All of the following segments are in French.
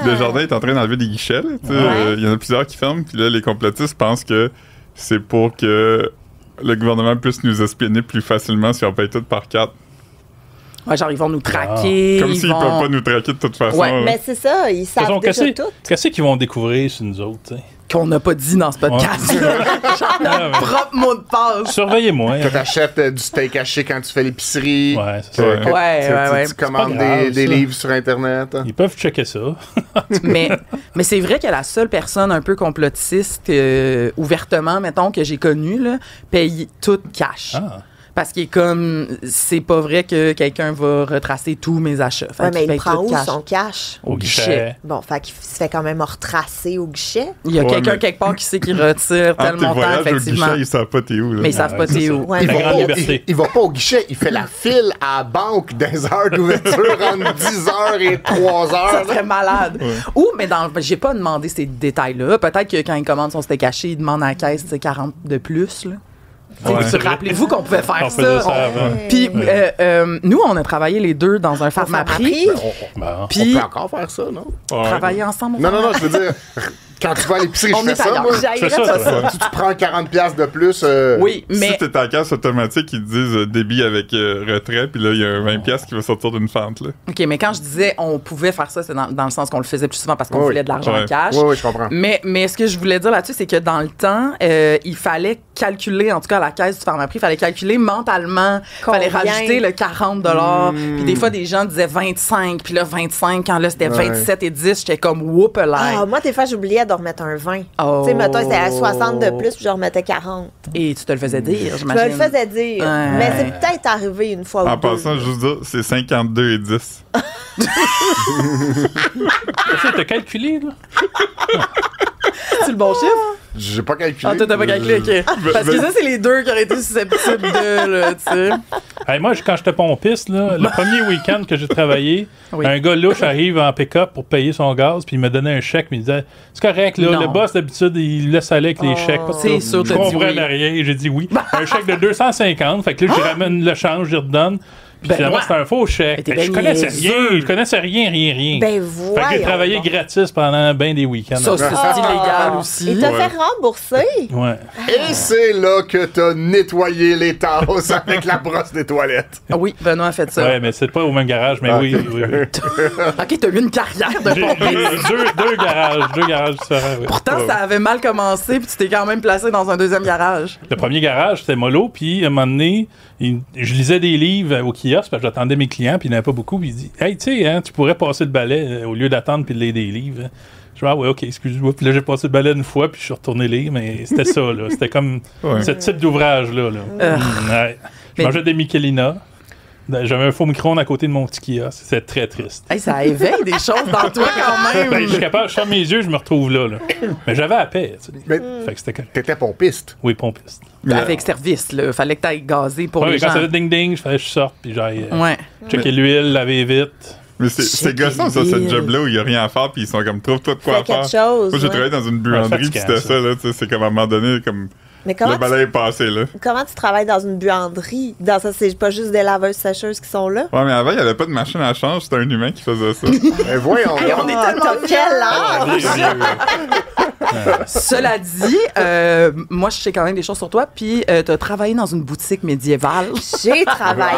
Desjardins est en train d'enlever des guichets. Il y en a plusieurs qui ferment. Puis là, les complotistes pensent que c'est pour que le gouvernement puisse nous espionner plus facilement si on paye tout par carte. Ouais, genre, ils vont nous traquer. Comme s'ils ne peuvent pas nous traquer de toute façon. Ouais, mais c'est ça, ils savent déjà tout. Qu'est-ce qu'ils vont découvrir sur nous autres, t'sais? Qu'on n'a pas dit dans ce podcast. Genre, notre propre mot de passe. Surveillez-moi. Que t'achètes du steak haché quand tu fais l'épicerie. Ouais, c'est ça. Ouais. Tu commandes des livres sur Internet. Ils peuvent checker ça. mais c'est vrai que la seule personne un peu complotiste, ouvertement, mettons, que j'ai connue, là, paye tout cash. Ah. Parce qu'il est comme, c'est pas vrai que quelqu'un va retracer tous mes achats. Ouais, mais il prend où son cash? Au guichet. Bon, fait qu'il se fait quand même retracer au guichet. Il y a quelqu'un quelque part qui sait qu'il retire tel montant, effectivement. Au guichet, ils savent pas t'es où. Là. Mais ils savent pas t'es où. Ouais, il va pas au guichet, il fait la file à la banque des heures d'ouverture entre 10h et 3h. Ça serait malade. Ouais. Ou, mais j'ai pas demandé ces détails-là. Peut-être que quand il commande son steak haché, il demande à la caisse 40 de plus, là. Rappelez-vous qu'on pouvait faire ça. Puis nous, on a travaillé les deux dans un Pharmaprix. On peut encore faire ça, non? Travailler ensemble. Non, je veux dire, quand tu vas à l'épicerie, je fais ça, moi. Tu prends 40$ de plus. Oui, mais... Si t'es en caisse automatique, ils te disent débit avec retrait, puis là, il y a un 20$ qui va sortir d'une fente. Là. OK, mais quand je disais on pouvait faire ça, c'est dans le sens qu'on le faisait plus souvent parce qu'on voulait de l'argent en cash. Oui, je comprends. Mais ce que je voulais dire là-dessus, c'est que dans le temps, il fallait calculer, en tout cas à la caisse du Pharmaprix, il fallait calculer mentalement, il fallait rajouter le 40$, puis des fois des gens disaient 25, puis là 25, quand là c'était 27 et 10, j'étais comme whoop alive. Moi des fois j'oubliais de remettre un 20. Tu sais, mettons c'était à 60 de plus, puis je remettais 40. Et tu te le faisais dire, j'imagine. Je me le faisais dire, mais c'est peut-être arrivé une fois ou deux. En passant, juste dire, c'est 52 et 10. T'as calculé, là? C'est le bon chiffre? J'ai pas calculé. Ah, toi, t'as pas calculé, OK. Parce que ça, c'est les deux qui auraient été susceptibles de, là, tu sais. Hey, moi, quand j'étais pompiste, là, le premier week-end que j'ai travaillé, un gars louche arrive en pick-up pour payer son gaz, puis il me donnait un chèque, puis il me disait c'est correct, là, le boss, d'habitude, il laisse aller avec les chèques. C'est sûr, je comprends rien, et j'ai dit oui. Un chèque de 250, fait que là, je ramène le change, je redonne. Puis finalement, c'était un faux chèque. Je connaissais rien. Ben voyons. Fait que j'ai travaillé gratis pendant bien des week-ends. Ça, c'est illégal aussi. Il t'a fait rembourser. Ouais. Et c'est là que t'as nettoyé les tasses avec la brosse des toilettes. Ah oui, Benoît a fait ça. Ouais, mais c'est pas au même garage, mais oui. OK, t'as eu une carrière de pompiste. Deux garages différents. Oui. Pourtant, ça avait mal commencé, puis tu t'es quand même placé dans un deuxième garage. Le premier garage, c'était mollo, puis à un moment donné, je lisais des livres au kiosque, parce que j'attendais mes clients, puis il n'y en avait pas beaucoup, puis il dit hey, tu sais, tu pourrais passer le balai au lieu d'attendre puis de lire des livres. Je dis ah ouais, ok, excuse-moi. Puis là, j'ai passé le balai une fois, puis je suis retourné lire, mais c'était ça, là. C'était comme ce type d'ouvrage-là. Ouais. Je mangeais des Michelina. J'avais un faux micro-ondes à côté de mon petit kiosque. C'était très triste. Hey, ça éveille des choses dans toi quand même. Je suis capable, je ferme mes yeux, je me retrouve là. Mais j'avais la paix. Fait que c'était correct. T'étais pompiste. Oui, pompiste. Avec service, là. Fallait que t'ailles gazer pour les gens. Quand ça fait ding-ding, je sorte, puis j'aille checker Ouais. l'huile, laver vite. Mais c'est gossant, ça, cette job-là où il n'y a rien à faire, puis ils sont comme, trouve-toi de quoi à faire. Chose, moi, j'ai travaillé dans une buanderie, puis c'était ça, là, c'est comme à un moment donné, comme. Mais comment le balai est passé, là. Comment tu travailles dans une buanderie? Dans ça, c'est pas juste des laveuses-sécheuses qui sont là? Ouais, mais avant, il n'y avait pas de machine à change, c'était un humain qui faisait ça. Mais voyons. Hey, on est tellement quel âge? Cela dit, moi, je sais quand même des choses sur toi, puis t'as travaillé dans une boutique médiévale. J'ai travaillé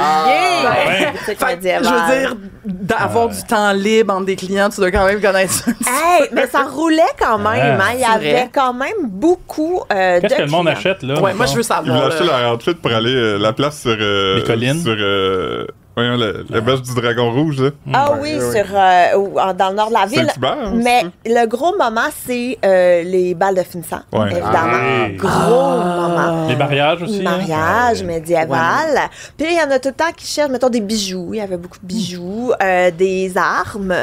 dans une boutique médiévale. Je veux dire, d'avoir du temps libre entre des clients, tu dois quand même connaître ça. Hey, mais ça roulait quand même. Il y avait quand même beaucoup de clients. Qu'est-ce que le monde achète, là? Ouais, moi, je veux savoir. Ils voulaient acheter leur outfit pour aller la place sur... les collines? Sur... voyons, la berge du Dragon Rouge, là. Ah oui, sur, dans le nord de la ville. Saint-Hubert, mais le gros moment, c'est les balles de finissant, évidemment. Gros moment. Les mariages aussi. Mariage médiéval. Puis il y en a tout le temps qui cherchent, mettons, des bijoux. Il y avait beaucoup de bijoux, des armes.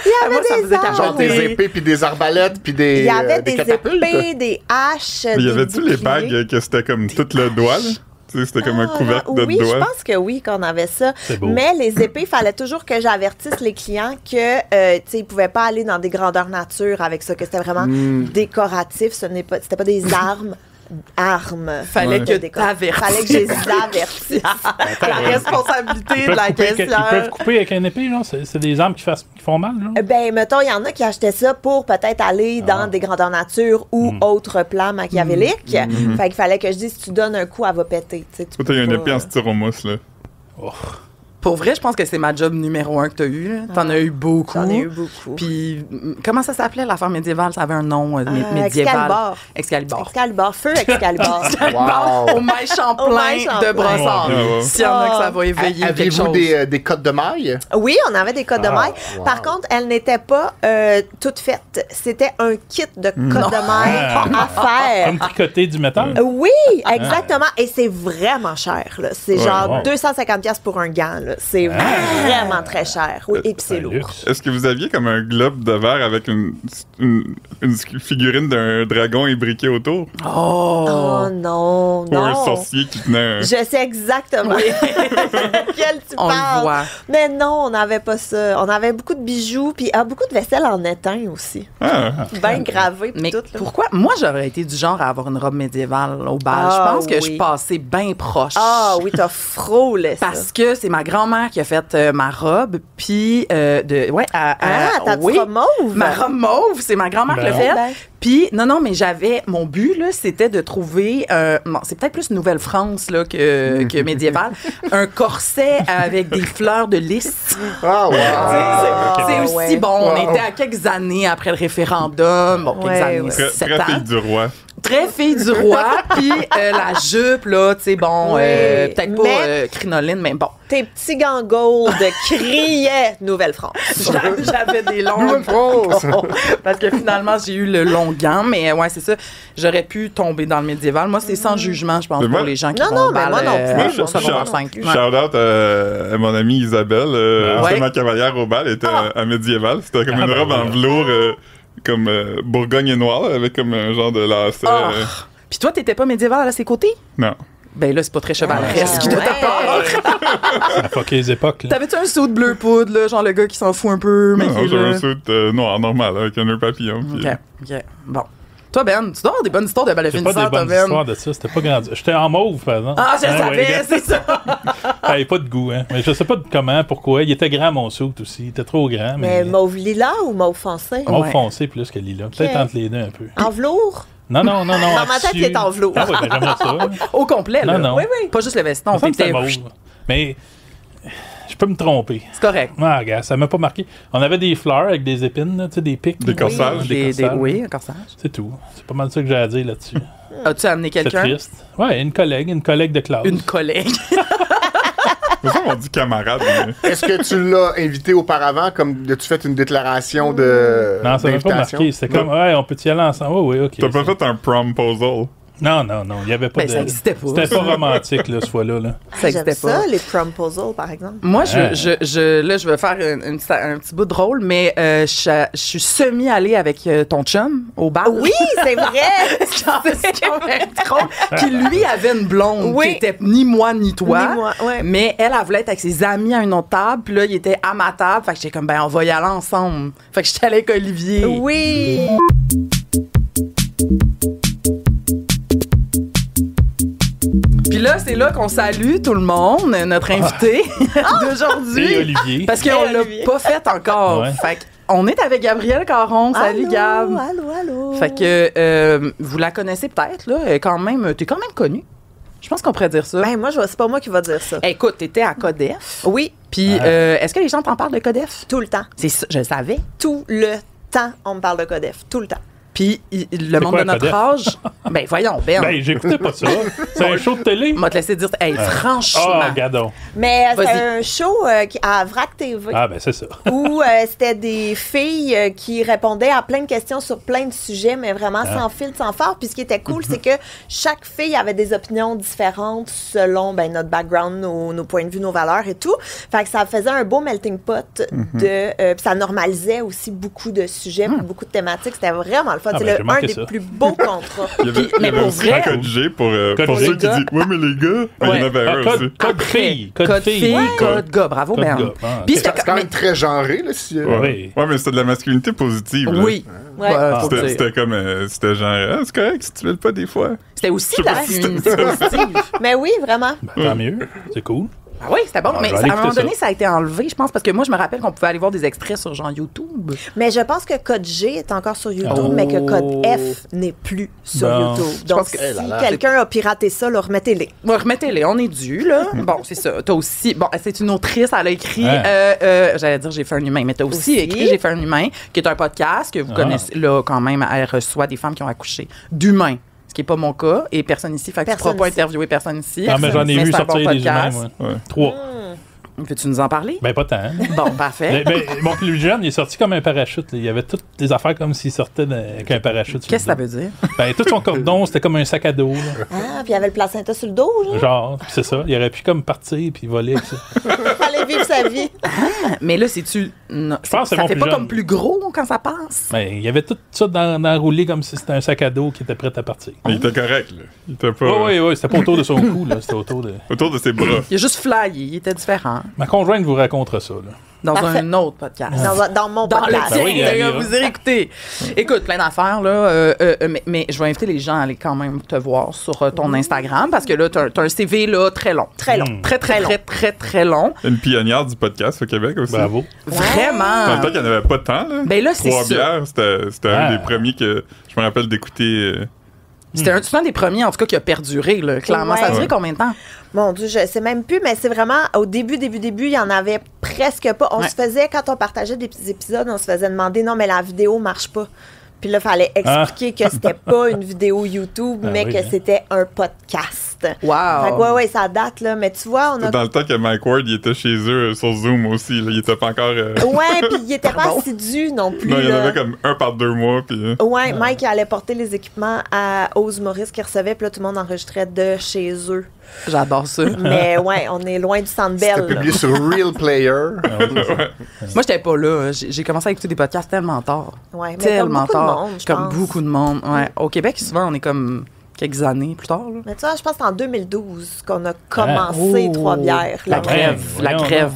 Il y avait des armes. Genre des épées, puis des arbalètes, puis des Il y avait des catapultes. épées, des haches. Mais y avait-tu les boucliers? bagues que c'était comme tout le doigt, là? Tu sais, c'était comme un couvercle de oui, doigt. je pense que oui, qu'on avait ça. Beau. Mais les épées, il fallait toujours que j'avertisse les clients que, tu sais, ils pouvaient pas aller dans des grandeurs nature avec ça, que c'était vraiment décoratif. C'était pas des armes armes. Fallait que t'avertisses. Fallait que je les avertisse. La responsabilité de la Ils caissière. peuvent couper avec un épée, là? C'est des armes qui font mal, là? Ben, mettons, il y en a qui achetaient ça pour peut-être aller dans des grandeurs nature ou autres plans machiavéliques. Fait qu'il fallait que je dise, si tu donnes un coup, elle va péter. Tu Toi, t'as eu une épée en styromousse, là. Oh. Pour vrai, je pense que c'est ma job numéro 1 que t'as eu. Là. T'en as eu beaucoup. J'en ai eu beaucoup. Puis, comment ça s'appelait, l'affaire médiévale? Ça avait un nom médiéval. Excalibur. Excalibur. Excalibur. Feu Excalibur. Wow. Au maille Champlain maille Champlain. de Brossard. Ouais. S'il y en a que ça va éveiller quelque chose. Aviez-vous des cotes de maille? Oui, on avait des codes de maille. wow. Par contre, elles n'étaient pas toutes faites. C'était un kit de codes de maille à faire. Comme tricoter du métal? Oui, exactement. Et c'est vraiment cher. Là. C'est genre wow. 250$ pour un gant. Là. C'est vraiment très cher. Oui, et puis c'est un lourd. luxe. Est-ce que vous aviez comme un globe de verre avec une figurine d'un dragon imbriqué autour? Oh non, Ou un non. sorcier qui tenait un... Je sais exactement quel tu On le parles. voit. Mais non, on n'avait pas ça. On avait beaucoup de bijoux, puis beaucoup de vaisselle en étain aussi. Ah, Bien gravé, puis Mais tout. Là. pourquoi? Moi, j'aurais été du genre à avoir une robe médiévale au bal. Ah, Je pense que oui. je passais bien proche. Ah oui, t'as frôlé ça. Parce que c'est ma grand-mère qui a fait ma robe, puis ta oui, robe mauve? ma robe mauve, c'est ma grand-mère qui l'a Ben. fait. Ben. Puis non, mais j'avais mon but là, c'était de trouver, bon, c'est peut-être plus Nouvelle-France là que médiéval, un corset avec des fleurs de lys. Ah, wow. C'est aussi ouais. bon. On était à quelques années après le référendum, bon, quelques Ouais, années, ouais. très, 7 très ans. fille du roi. Très fille du roi, puis la jupe, là, tu sais, bon, Oui, peut-être pas mais- crinoline, mais bon. Tes petits gants gold criaient Nouvelle-France. J'avais des longs... Nouvelle-France! Parce que finalement, j'ai eu le long gant, mais ouais, c'est ça. J'aurais pu tomber dans le médiéval. Moi, c'est sans jugement, je pense, Mais pour moi- les gens qui Non, vont non, au mais bal, moi non plus. Moi, Bon, je- ça secondaire shout- 5. Ouais. Shout-out à mon amie Isabelle. Ouais. C'est ma cavalière au bal. Elle était à médiéval. C'était comme une ben robe en oui. velours, comme bourgogne et noir, avec comme un genre de lacet. Ah. Puis toi, t'étais pas médiéval à ses côtés? Non. Ben là, c'est pas très chevaleresque de ouais. ta part. Ça a fucké les époques, là. T'avais-tu un saut de bleu poudre, là, genre le gars qui s'en fout un peu, mais Non, qui est j'avais là? un suit noir normal, avec un nœud papillon. puis- OK. Bon. Toi, Ben, tu dois avoir des bonnes histoires de ballet C'est pas finisseur, des toi, bonnes Ben. histoires de ça. C'était pas grand. J'étais en mauve, par exemple. Ah, je Hein, savais, ouais, c'est ça. il avait pas de goût, hein. Mais je sais pas comment, pourquoi. Il était grand, mon saut aussi. Il était trop grand, Mais mais. mauve lilas ou mauve foncé? Mauve Ouais. foncé plus que lilas. Peut-être entre les deux un peu. En velours? Non. Dans ma tête, il est en velours. Ah oui, ben j'aimerais ça. Au complet, là. Non. Oui, oui. Pas juste le veston. Il me semble que T'étais... c'était mauve. Mais je peux me tromper. C'est correct. Ah, regarde, ça m'a pas marqué. On avait des fleurs avec des épines, là, tu sais, des pics. Des là. corsages. Des corsages. Oui, un corsage. C'est tout. C'est pas mal ça que j'ai à dire là-dessus. As-tu amené C'est quelqu'un? triste. Ouais, une collègue de classe. Une collègue. C'est ça qu'on dit camarade. Mais... Est-ce que tu l'as invité auparavant, comme as-tu fait une déclaration de Non, ça m'a pas d'invitation? marqué. C'était comme, ouais, on peut y aller ensemble. Oh, oui, ok. T'as pas fait un promposal? Non. Il y avait pas Ben, de. ça existait pas. C'était pas romantique, là, ce fois-là. Là. Ça J'aime existait ça, pas. les promposals, par exemple. Moi, Ah. là, je vais faire un petit bout de rôle, mais je suis semi-allée avec ton chum au bar. Oui, c'est vrai! C'est quand même drôle. Qui, lui, avait une blonde Oui. qui était ni moi ni toi. Ni moi, ouais. Mais elle voulait être avec ses amis à une autre table. Puis là, il était à ma table. Fait que j'étais comme, ben, on va y aller ensemble. Fait que j'étais allée avec Olivier. Oui! Puis là, c'est là qu'on salue tout le monde, notre invité d'aujourd'hui. Et Olivier. Parce qu'on Et l'a Olivier. pas fait encore. Ouais. Fait qu'on est avec Gabrielle Caron. Salut, Allô, Gab. Allô. Fait que vous la connaissez peut-être, là. T'es quand même connue. Je pense qu'on pourrait dire ça. Ben, moi, c'est pas moi qui va dire ça. Écoute, t'étais à Codef. Oui, Puis, est-ce que les gens t'en parlent de Codef? tout le temps. C'est ça, je le savais. Tout le temps, on me parle de Codef. Tout le temps. Puis, le monde quoi, de notre Codef? âge. Ben, voyons, Ben. Ben, j'écoutais pas ça. C'est un show de télé. On va te laisser dire, hey, franchement. Ah, gadon. Mais Vas-y. c'était un show à VRAC TV Ah, ben, c'est ça. où c'était des filles qui répondaient à plein de questions sur plein de sujets, mais vraiment sans fil, sans phare. Puis ce qui était cool, c'est que chaque fille avait des opinions différentes selon notre background, nos points de vue, nos valeurs et tout. Fait que ça faisait un beau melting pot puis ça normalisait aussi beaucoup de sujets, puis beaucoup de thématiques. C'était vraiment le fun. contrat. Ah, C'est ben, j'ai un manqué des ça. plus beaux contrats. Il y avait, mais il y avait pour aussi vrai- Code G pour Code ceux G. qui disent « Ouais, mais les gars! » Il y en avait un aussi. Code fille. Code fille, code gars. Bravo, Code Ben. gars. Ah, Puis ok. c'était C'est quand même très genré, là. Si, Ouais. Oui. Ouais, mais c'était de la masculinité positive. là. Oui. Ouais. Ouais, faut C'était dire. c'était comme... c'était genre « Ah, c'est correct si tu veux pas des fois. C'était aussi Je de sais la pas si féminité positive. Mais oui, vraiment. Ben, tant mieux. C'est cool. Ah oui, c'était bon. Ah, Mais je vais à un aller moment écouter donné, ça. ça a été enlevé, je pense, parce que moi, je me rappelle qu'on pouvait aller voir des extraits sur genre YouTube. Mais je pense que Code G est encore sur YouTube, Oh. mais que Code F n'est plus sur Bon. YouTube. Je Donc, pense que- si Eh là là. quelqu'un a piraté ça, là, remettez-les. Bon, remettez-les, on est dû, là. Bon, c'est ça. T'as aussi... Bon, c'est une autrice, elle a écrit... Hein? j'allais dire J'ai fait un humain, mais t'as aussi Aussi. écrit J'ai fait un humain, qui est un podcast que vous connaissez, là, quand même. Elle reçoit des femmes qui ont accouché d'humains. Ce qui n'est pas mon cas, et personne ici. Fait que tu ne Personne pourras pas ici. interviewer personne ici. Ah, mais j'en ai vu c'est un sortir bon des humains, podcast. moi. Ouais. 3. Peux-tu nous en parler? Ben, pas tant. Bon, parfait. Mais mon plus jeune, il est sorti comme un parachute. Là. Il y avait toutes des affaires comme s'il sortait avec un parachute. sur Qu'est-ce que ça le dos. veut dire? Ben, tout son cordon, c'était comme un sac à dos. Là. Ah, puis il y avait le placenta sur le dos, genre. Genre, puis c'est ça. Il aurait pu comme partir puis voler avec ça. Fallait vivre sa vie. Mais là, c'est-tu. Non, Je pense que c'est ça mon fait plus pas jeune. comme plus gros quand ça passe? Ben, il y avait tout ça d'enroulé comme si c'était un sac à dos qui était prêt à partir. Mais il était correct, là. Il était pas... Oui, c'était pas autour de son cou, là. C'était autour de. Autour de ses bras. Il a juste flyé, il était différent. Ma conjointe vous racontera ça, là. Dans Parfait. un autre podcast. Dans mon Dans le podcast. tien, oui, là, Annie, vous irez écouter. Écoute, plein d'affaires, là. Mais je vais inviter les gens à aller quand même te voir sur ton Instagram parce que là, t'as un CV là, très long. Très long. Très long. Une pionnière du podcast au Québec aussi. Bravo. Dans le Vraiment. temps qu'il n'y en avait pas tant, là. Ben là, c'est Trois ça. bières, c'était Ah. un des premiers que je me rappelle d'écouter. C'était un des premiers, en tout cas, qui a perduré, là, clairement. Ça a Ouais. duré combien de temps? Mon Dieu, je sais même plus, mais c'est vraiment au début, il y en avait presque pas. On Ouais. se faisait, quand on partageait des petits épisodes, on se faisait demander non, mais la vidéo marche pas. Puis là, il fallait expliquer que c'était pas une vidéo YouTube, Ah mais oui, que hein. c'était un podcast. Wow. Fait que ouais, ça date, là. Mais tu vois, on a. Dans le temps que Mike Ward, il était chez eux sur Zoom aussi. Là. Il était pas encore... Ouais, puis il était pas Pardon? assidu non plus. non, il y en là. avait comme un par 2 mois. Puis, Ouais, Mike il allait porter les équipements aux humoristes qu'il recevait, puis là, tout le monde enregistrait de chez eux. J'adore ça. Mais ouais, on est loin du Centre Bell. C'était publié sur Real Player. Moi, j'étais pas là. J'ai commencé à écouter des podcasts tellement tard. Ouais, mais Tellement comme beaucoup tard. de monde, je Comme pense. beaucoup de monde. Ouais. Au Québec, souvent, on est comme quelques années plus tard. Là. Mais tu vois, je pense que c'est en 2012 qu'on a commencé Oh. Trois Bières. La là. grève. Ouais, La voyons grève.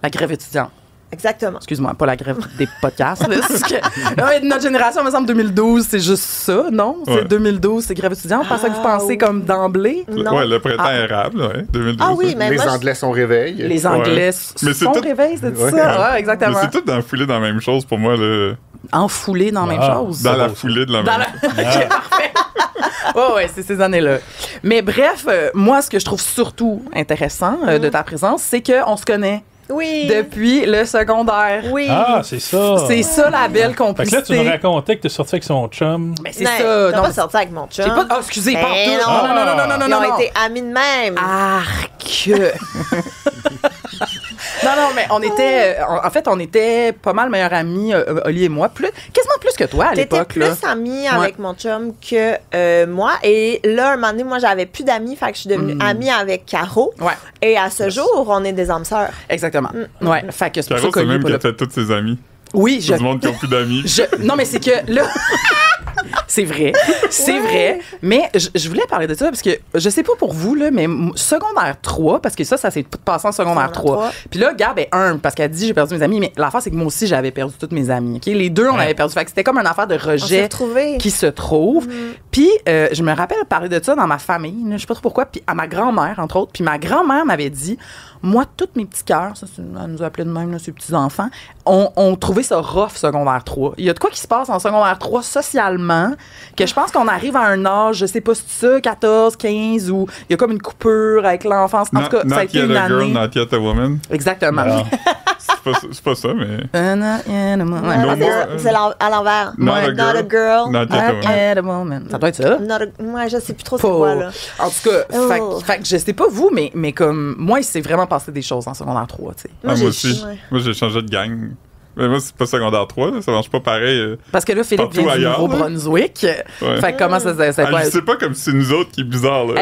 La grève étudiante. Exactement. Excuse-moi, pas la grève des podcasts. là. C'est que- Ouais, notre génération, me semble, 2012, c'est juste ça, non? Ouais. C'est 2012, c'est grève étudiante. Je pensais que vous pensez oui. comme d'emblée. Non. Ouais, le printemps Ah. érable, ouais, 2012. Ah oui, mais Les moi, Anglais sont réveillés. Les Anglais Mais c'est sont tout- réveillés, c'est Ouais. ça? Ouais, Mais exactement. c'est tout enfoulé dans la même chose pour moi, là. Enfoulés dans la même Ah. chose. Dans la beau, ça. foulée de la Dans même la... OK, parfait. Ouais, c'est ces années-là. Mais bref, moi, ce que je trouve surtout intéressant de ta présence, c'est qu'on se connaît oui. depuis le secondaire. Oui. Ah, c'est ça. C'est ça, la belle Fait que là, complicité. tu me racontais que t'es sorti avec son chum. Mais c'est Non, ça. T'as Non, pas sorti avec mon chum. j'ai pas... Oh, excusez, Ben partout. non. Non. Ils ont été amis de même. Arc. non, mais on était... en fait, on était pas mal meilleurs amis, Oli et moi. Quasiment plus que toi, à T'étais l'époque. plus là. amie avec mon chum que moi. Et là, un moment donné, moi, j'avais plus d'amis. Fait que je suis devenue amie avec Caro. Ouais, Et à ce jour, on est des âmes sœurs. exactement. Ouais, fait que c'est pour ça Caro, c'est qu'Oli est même pas qui là. a fait tous ses amis. Oui, C'est du monde qui n'a plus d'amis. Non, mais c'est que là. C'est vrai. C'est vrai. Mais je voulais parler de ça parce que je sais pas pour vous, là, mais secondaire 3, parce que ça s'est passé en secondaire 3. Puis là, Gab est 1 parce qu'elle dit j'ai perdu mes amis. Mais l'affaire, c'est que moi aussi, j'avais perdu toutes mes amies. OK? Les deux, on avait perdu. Fait que c'était comme une affaire de On s'est rejet retrouvés. qui se trouve. Puis je me rappelle parler de ça dans ma famille. Là, je sais pas trop pourquoi. Puis à ma grand-mère, entre autres. Puis ma grand-mère m'avait dit moi, tous mes petits cœurs, ça, elle nous appelait de même, là, ces petits-enfants, ont trouvé ça rough, secondaire 3. Il y a de quoi qui se passe en secondaire 3 socialement, que je pense qu'on arrive à un âge, je sais pas si c'est ça, 14, 15, où il y a comme une coupure avec l'enfance. En tout cas, ça a été yet une a girl, année. not yet a woman. Exactement. Alors, C'est pas ça, mais... Ouais, No more, c'est à l'envers. Not a Not a girl. girl. Not yet a Not woman. yet a woman. Ça doit être ça. Moi, je sais plus trop c'est Pas- quoi, là. En tout cas, Oh. fait que je sais pas vous, mais comme moi, il s'est vraiment passé des choses en secondaire 3, tu sais. Ah, moi j'ai- aussi. ouais. Moi, j'ai changé de gang. Mais moi, c'est pas secondaire 3, là, ça marche pas pareil. Parce que là, Philippe Partout vient du ailleurs, Nouveau-Brunswick. Ouais. Fait que comment ça C'est pas comme si c'est nous autres qui est bizarre, là.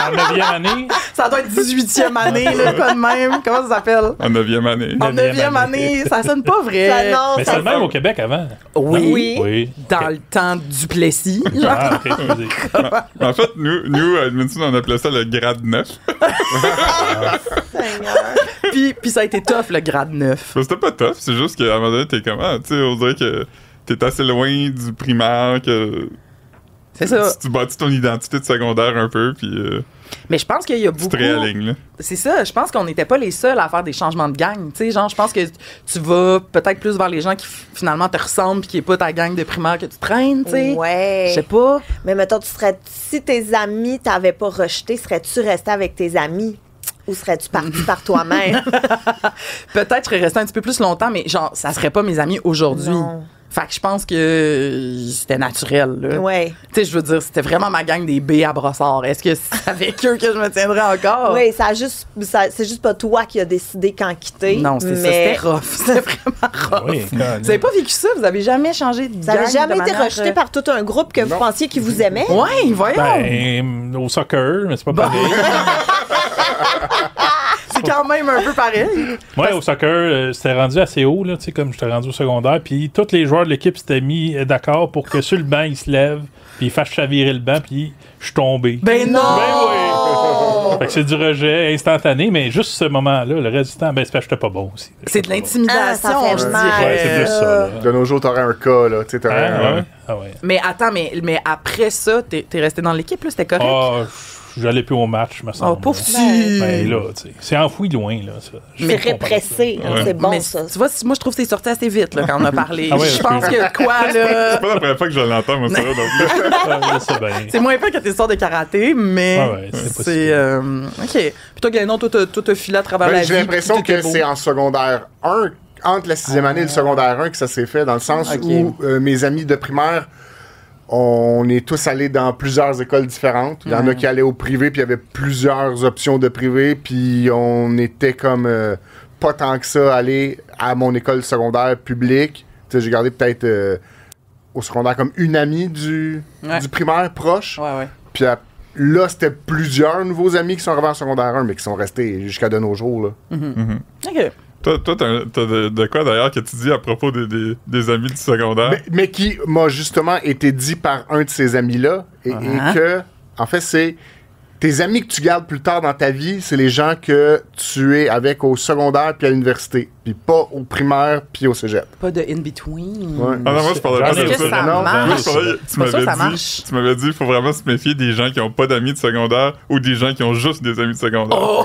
En 9e année, Ça doit être 18e année, là, quoi de même. Comment ça s'appelle? En 9e année. En 9e année, ça sonne pas vrai. Ça, non, mais ça c'est le même au Québec avant. Oui. Oui. Oui. Dans le temps du Plessis. Genre. Ah, ok, vas-y. En fait, nous, à Edmonton, on appelait ça le grade 9. Seigneur. Puis ça a été tough, le grade 9. Mais c'était pas tough, c'est juste qu'à un moment donné, t'es comme, tu sais, on dirait que t'es assez loin du primaire, que C'est ça. tu bâtis ton identité de secondaire un peu, puis Mais je pense qu'il y a tu beaucoup. te réalignes, là. C'est ça, je pense qu'on n'était pas les seuls à faire des changements de gang. Tu sais, genre, je pense que tu vas peut-être plus vers les gens qui finalement te ressemblent puis qui n'est pas ta gang de primaire que tu traînes, tu sais. Ouais. Je sais pas. Mais mettons, si tes amis t'avaient pas rejeté, serais-tu resté avec tes amis? Ou serais-tu parti par toi-même? Peut-être je serais resté un petit peu plus longtemps, mais genre, ça serait pas mes amis aujourd'hui. Non. Fait que je pense que c'était naturel, là. Ouais. Tu sais, je veux dire, c'était vraiment ma gang des B à Brossard. Est-ce que c'est avec eux que je me tiendrais encore? Oui, c'est juste pas toi qui as décidé quand quitter. Non, c'est ça. mais C'était rough. C'était vraiment rough. Oui, Vous avez pas vécu ça? Vous avez jamais changé de Ça gang n'avait jamais de été manière, rejeté par tout un groupe que vous pensiez qui vous aimait? Ouais, voyons. Ben, au soccer, mais c'est pas pareil. C'est quand même un peu pareil. Moi, au soccer, c'était rendu assez haut, là, tu sais, comme j'étais rendu au secondaire. Puis tous les joueurs de l'équipe s'étaient mis d'accord pour que sur le banc, ils se lèvent, puis ils fassent chavirer le banc, puis je suis tombé. Ben non! Ben oui! Fait que c'est du rejet instantané, mais juste ce moment-là, le reste du temps, ben c'est parce que j'étais pas bon aussi. C'est de l'intimidation, Ah, ça fait je mal. dirais. Ouais, c'est plus ça, là. De nos jours, t'aurais un cas, là. Tu sais, t'aurais Ah, un. ouais? Ah ouais. Mais attends, mais après ça, t'es resté dans l'équipe, là? C'était correct? Ah, j'allais plus au match, me semble. Oh, pauvre là. petit. Ben là, tu sais, c'est enfoui loin, là, ça. C'est répressé. hein, Ouais. C'est bon, mais ça. tu vois, moi, je trouve que c'est sorti assez vite, là, quand on a parlé. Ah ouais, Je pense excuse. que quoi, là... C'est pas la première fois que je l'entends, moi, ça, donc là. Ah, je sais bien. C'est moins pire que tes histoires de karaté, mais Ouais, c'est possible. c'est... OK. Puis toi, Gagnon, toi, t'as filé à travers la vie. J'ai l'impression puis tout était que beau. c'est en secondaire 1, entre la 6e année et le secondaire 1, que ça s'est fait, dans le sens Ok. où mes amis de primaire, on est tous allés dans plusieurs écoles différentes. Il y en a qui allaient au privé, puis il y avait plusieurs options de privé, puis on était comme pas tant que ça aller à mon école secondaire publique. Tu sais, j'ai gardé peut-être au secondaire comme une amie du primaire proche. Ouais. Puis là, c'était plusieurs nouveaux amis qui sont arrivés en secondaire 1, mais qui sont restés jusqu'à de nos jours. Là. OK. Toi, t'as de quoi d'ailleurs que tu dis à propos des amis du secondaire? Mais qui m'a justement été dit par un de ces amis-là, et que, en fait, c'est tes amis que tu gardes plus tard dans ta vie, c'est les gens que tu es avec au secondaire puis à l'université, puis pas au primaire puis au cégep. Pas de in-between. Ouais. Ah non, moi, je parlais pas J'en ai de Est-ce que ça. ça Non, marche? moi, je parlais- tu Pas sûr que ça m'avais marche. dit, tu m'avais dit, il faut vraiment se méfier des gens qui ont pas d'amis de secondaire ou des gens qui ont juste des amis de secondaire. Oh!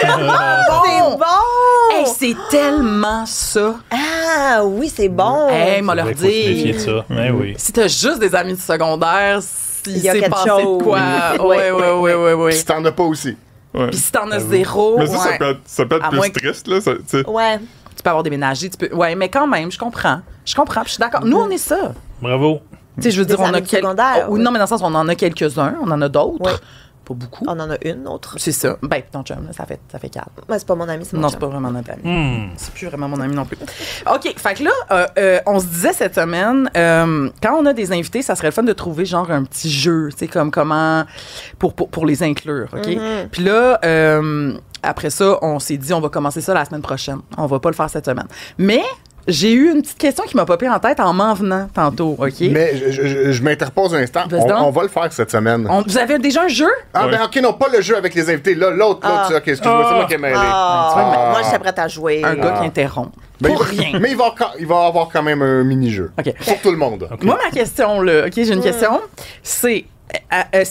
C'est bon! Hey, c'est tellement ça. Ah oui, c'est bon! Hey, m'a leur Faut se méfier dire. de ça. Ben oui. Si t'as juste des amis du secondaire, Il s'il y a s'est quelque passé chose. de quoi. Ouais. Si t'en as pas aussi. Ouais. Puis si t'en as zéro, Mais ça, ouais. ça peut être À plus moins que- triste, là. Tu sais. Ouais. Tu peux avoir déménagé, tu peux. Ouais, mais quand même, je comprends. Puis je suis d'accord. Nous, on est ça. Bravo. Tu sais, je veux Des dire, on a amis du secondaire, oui, ouais. non, mais dans le sens, on en a quelques-uns, on en a d'autres. Ouais. Pas beaucoup. On en a une autre. C'est ça. Ben, ton chum, là, ça fait 4. Ouais, c'est pas mon ami, c'est mon Non, chum. c'est pas vraiment notre ami. Hmm. C'est plus vraiment mon ami non plus. OK, fait que là, on se disait cette semaine, quand on a des invités, ça serait le fun de trouver genre un petit jeu, tu sais, comme comment, pour les inclure, OK? Puis là, après ça, on s'est dit, on va commencer ça la semaine prochaine. On va pas le faire cette semaine. Mais j'ai eu une petite question qui m'a popé en tête en m'en venant tantôt, OK? Mais je m'interpose un instant. Vas-y donc. On va le faire cette semaine. Vous avez déjà un jeu? Ah, Ouais. ben ok, non, pas le jeu avec les invités. Là, l'autre, ok, excuse-moi, c'est moi qui ai mêlé. Moi, je suis prête à jouer. Un gars qui interrompt. Mais Pour rien. Mais il va avoir quand même un mini-jeu. OK. Pour tout le monde. Moi, ma question, là, OK, j'ai une question. C'est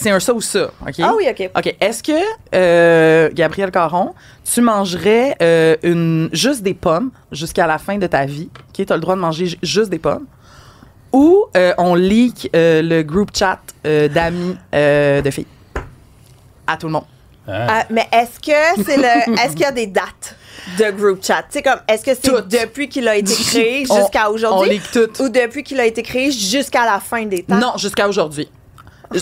un ça ou ça, OK? Ah oui, OK. OK. Est-ce que, Gabriel Caron, tu mangerais juste des pommes jusqu'à la fin de ta vie? OK? Tu as le droit de manger juste des pommes. Ou on leak le group chat d'amis de filles? À tout le monde. Mais est-ce qu'il y a des dates de group chat? Tu sais, comme, est-ce que c'est Toutes. depuis qu'il a été créé On- jusqu'à On aujourd'hui? leak tout. Ou depuis qu'il a été créé jusqu'à la fin des temps? Non, jusqu'à aujourd'hui.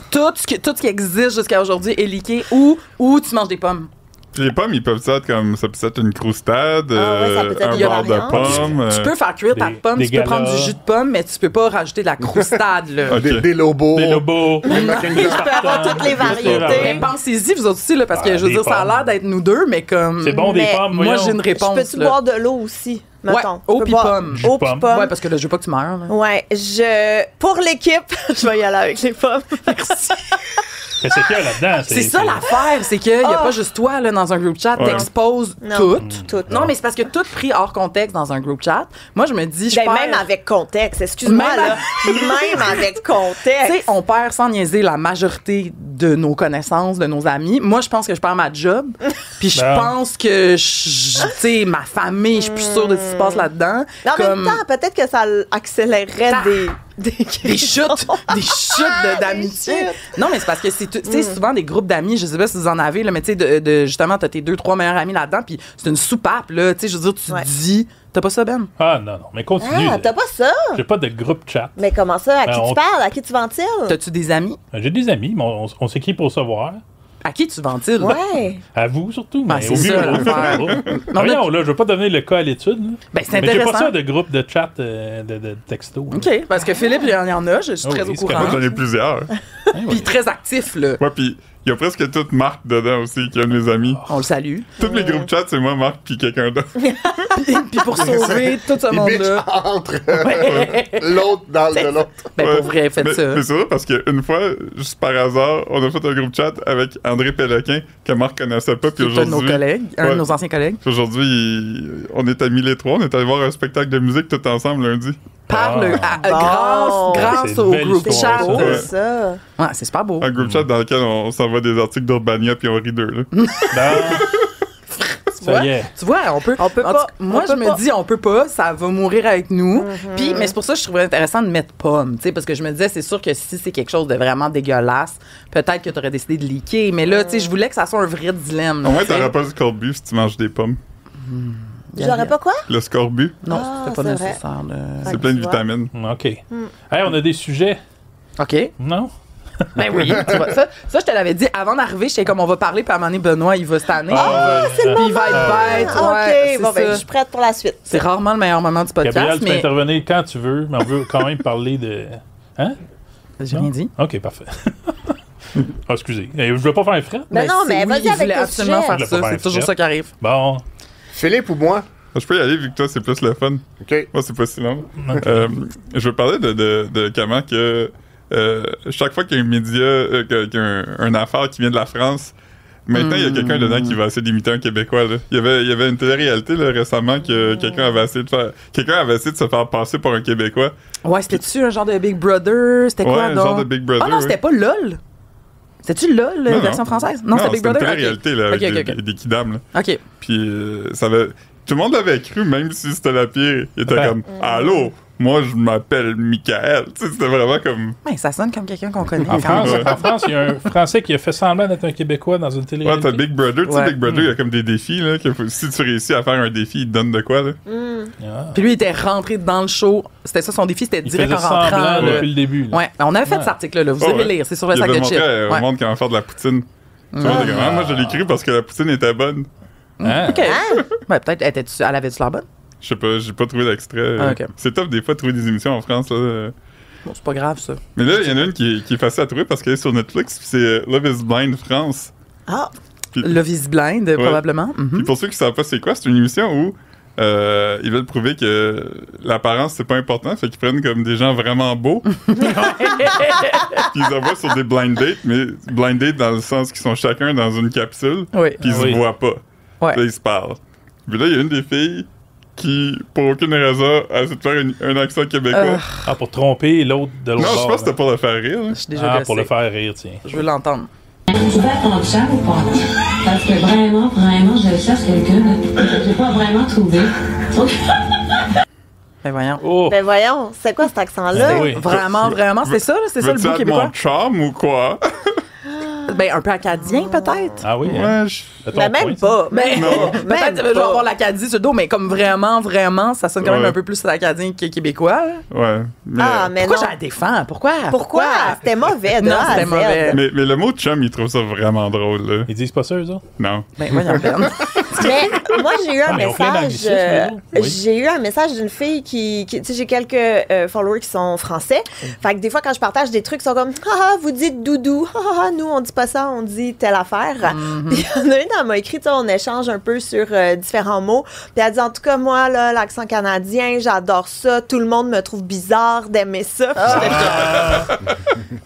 Tout ce qui existe jusqu'à aujourd'hui est leaké ou tu manges des pommes. Puis les pommes, ils peuvent être comme, ça peut être une croustade, ça peut être un des beurre de variantes. pomme. Tu peux faire cuire ta pomme, des tu peux prendre galas. du jus de pomme, mais tu peux pas rajouter de la croustade, là. Ok. Des lobos. Des lobos. Tu peux avoir toutes les variétés. Mais pensez-y, vous autres aussi, là, parce que je veux des dire, ça a pommes. l'air d'être nous deux, mais comme. C'est bon, des Mais pommes, Moi, voyons. j'ai une réponse. Peux-tu là. boire de l'eau aussi, mettons? eau Tu peux puis boire pomme. Eau puis Pomme. pomme. Ouais, parce que là, je veux pas que tu meurs, là. Ouais, pour l'équipe, je vais y aller avec les pommes. Mais c'est qu'il y a là-dedans. C'est ça l'affaire, c'est qu'il n'y a pas juste toi là, dans un group chat, Ouais. t'exposes Non. tout. Non, mais c'est parce que tout pris hors contexte dans un group chat. Moi, je me dis, je Ben, perds... même avec contexte, excuse-moi, Même là. Même avec Tu sais, contexte. on perd sans niaiser la majorité de nos connaissances, de nos amis. Moi, je pense que je perds ma job. Puis je Ben. pense que, tu sais, ma famille, je suis plus sûre de ce qui se passe là-dedans. Mais en Comme même temps, peut-être que ça accélérerait des chutes, des chutes d'amitié. chutes. Non, mais c'est parce que c'est souvent des groupes d'amis, je sais pas si vous en avez, là, mais tu sais, justement, t'as tes 2-3 meilleurs amis là-dedans, puis c'est une soupape, là. Tu sais, je veux dire, tu Ouais. dis, t'as pas ça, Ben? Ah, non, mais continue. Ah, là. t'as pas ça? J'ai pas de groupe chat. Mais comment ça? À qui Ben, tu parles? À qui tu ventiles? T'as-tu des amis? J'ai des amis, mais on s'écrit pour savoir. À qui tu ventiles? Ouais. À vous, surtout. Ben, Mais c'est au mieux, ça, on le fait l'affaire. pas. Non, Voyons, là, je veux pas donner le cas à l'étude. là. Ben, c'est Mais j'ai pas intéressant. ça de groupe de chat de texto. là. OK, parce que Philippe, il y en a, je suis Oh très oui, au c'est courant. Moi, j'en ai plusieurs. Hein, ouais. Puis très actif, là. Ouais, puis il y a presque toute Marc dedans aussi, qui est un de mes amis. On le salue. Tous mes groupes chat, c'est moi, Marc, puis quelqu'un d'autre. Puis pour sauver tout ce Ils bitchent monde-là, entre l'autre dans le de l'autre. ben Ouais. pour vrai, faites mais, ça. Mais c'est vrai parce qu'une fois, juste par hasard, on a fait un groupe chat avec André Péloquin que Marc connaissait pas. Puis C'est un de nos aujourd'hui, collègues, un de Ouais. nos anciens collègues. puis aujourd'hui, on est amis les trois. On est allé voir un spectacle de musique tout ensemble lundi. Parle Bon. grâce C'est au une belle groupe histoire, chat. ça. Ouais. C'est ça. Ouais, c'est super beau. Un groupe chat dans lequel on s'envoie des articles d'Urbania puis on rit d'eux. Là. Ben, ça y est. Tu vois, on peut On peut en pas. tout cas, moi, On je peut me pas. dis, on peut pas, ça va mourir avec nous. Puis, mais c'est pour ça que je trouvais intéressant de mettre pomme, tu sais, parce que je me disais, c'est sûr que si c'est quelque chose de vraiment dégueulasse, peut-être que tu aurais décidé de leaker. Mais là, tu sais, je voulais que ça soit un vrai dilemme. Au moins, tu sais. t'auras pas le scorbut si tu manges des pommes. J'aurais pas quoi? Le scorbut, Non, Ah, c'était pas c'est vrai. nécessaire. c'est plein de tu vois. vitamines. OK. Hey, on a des sujets. OK. Non? Ben oui, tu vois, ça, je te l'avais dit avant d'arriver, j'étais comme on va parler, puis à un moment donné, Benoît, il va cette année. Ah, c'est le Puis il va être bête. Ah, ouais, OK, bon, c'est ben, ça. je suis prête pour la suite. C'est rarement le meilleur moment du podcast, Gabriel, tu peux mais. intervenir quand tu veux, mais on veut quand même parler de. Hein? J'ai rien dit. OK, parfait. Ah, excusez. Je veux pas faire un fret. Ben non, mais c'est- vas-y il avec voulait ton absolument sujet. faire Je ça. voulais pas C'est faire toujours un ça qui arrive. Bon. Philippe ou moi? Je peux y aller vu que toi, c'est plus le fun. OK. Moi, c'est pas si long. Je veux parler de comment que chaque fois qu'il y a un média, qu'il y a une affaire qui vient de la France, maintenant, il y a quelqu'un dedans qui va essayer d'imiter un Québécois. Là. Il y avait une télé-réalité là, récemment que quelqu'un avait essayé de se faire passer pour un Québécois. Ouais, c'était-tu un genre de Big Brother? C'était quoi, Ouais, un donc? genre de Big Brother, Ah non, oui. c'était pas LOL. C'était-tu LOL, la Non, version non. française? Non, c'était Big Brother? une Ok. télé-réalité là, avec Ok, ok, des kidams. Là. OK. Puis ça avait... Tout le monde l'avait cru, même si c'était la pire. Il était Ouais. comme « Allô, moi, je m'appelle Michael. » Tu sais, c'était vraiment comme... Ouais, ça sonne comme quelqu'un qu'on connaît. En quand France, même. il y a un Français qui a fait semblant d'être un Québécois dans une télé. Ouais, t'as Big Brother. Tu sais, Ouais. Big Brother, il y a comme des défis, là. Si tu réussis à faire un défi, il te donne de quoi, là. Puis lui, il était rentré dans le show. C'était ça son défi, c'était Il direct faisait en rentrant. semblant là. depuis le début. là. Ouais, on avait fait Ouais. cet article-là. Vous Oh, irez ouais. lire. C'est sur le Il sac avait de chips. montré au Ouais. monde comment faire de la poutine. Tout le monde était comme, ah, moi, je l'ai cru parce que la poutine était bonne. Hein? OK. Ouais, peut-être, elle avait-tu l'air bonne? Je sais pas, j'ai pas trouvé d'extrait. Ah, ok. C'est top, des fois, de trouver des émissions en France, là. Bon, c'est pas grave, ça. Mais là, il y en a une qui est facile à trouver parce qu'elle est sur Netflix, puis c'est Love is Blind France. Ah, Puis, Love is Blind, probablement. Mhm. puis pour ceux qui savent pas c'est quoi, c'est une émission où ils veulent prouver que l'apparence, c'est pas important, fait qu'ils prennent comme des gens vraiment beaux. Puis ils envoient sur des blind dates, mais blind dates dans le sens qu'ils sont chacun dans une capsule, Oui. puis ils Oui. se voient pas. Ouais. Là, ils se parlent. Puis là, il y a une des filles qui, pour aucune raison, a essayé de faire un accent québécois. Ah, pour tromper l'autre de l'autre non, je bord, pense que c'était là. pour le faire rire. Là. Je suis déjà Ah, gossée. pour le faire rire, tiens. Je veux l'entendre. Tu vas ton chat ou pas? Parce que vraiment, je cherche quelqu'un que j'ai pas vraiment trouvé. Ben voyons. Oh! ben voyons, c'est quoi cet accent-là? Ben oui. Vraiment, c'est ça, là? C'est ça le Veux-tu beau être québécois? mon charme ou quoi? Ben, un peu acadien, peut-être. Ah oui, Ouais, Mais même pas. Mais Même pas. peut-être que je vais avoir l'Acadie sur le dos, mais comme vraiment, ça sonne quand même un peu plus acadien que québécois. Là. ouais. Mais, Ah, mais Pourquoi non. je la défends? Pourquoi? Pourquoi? C'était mauvais, de Non, A à c'était Z. mauvais. mais le mot chum, il trouve ça vraiment drôle, là. Ils disent pas ça, eux autres? Non. Ben, voyons, Ben. Mais moi, j'ai eu un mais on fait message. l'anglicisme, oui. J'ai eu un message d'une fille qui tu sais, j'ai quelques followers qui sont français. Fait que des fois, quand je partage des trucs, ils sont comme ah, vous dites doudou. Ah, nous, on dit pas ça, on dit telle affaire. Puis il y en a une, elle m'a écrit, tu sais, on échange un peu sur différents mots. Puis elle dit en tout cas, moi, là, l'accent canadien, j'adore ça. Tout le monde me trouve bizarre d'aimer ça. Puis j'étais genre,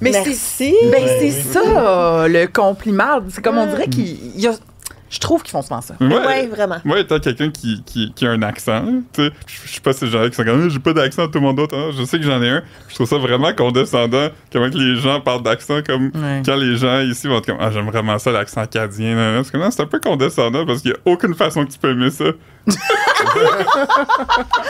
Mais merci. c'est ça, le compliment. C'est comme on dirait qu'il y a. Je trouve qu'ils font souvent ça. Ouais, vraiment. Moi, étant quelqu'un qui a un accent, tu sais, je sais pas si gens qui sont comme j'ai pas d'accent, tout le monde d'autre. Je sais que j'en ai un. Je trouve ça vraiment condescendant, comment que les gens parlent d'accent, comme quand les gens ici vont être comme j'aime vraiment ça, l'accent acadien. Parce que non, c'est un peu condescendant parce qu'il y a aucune façon que tu peux aimer ça.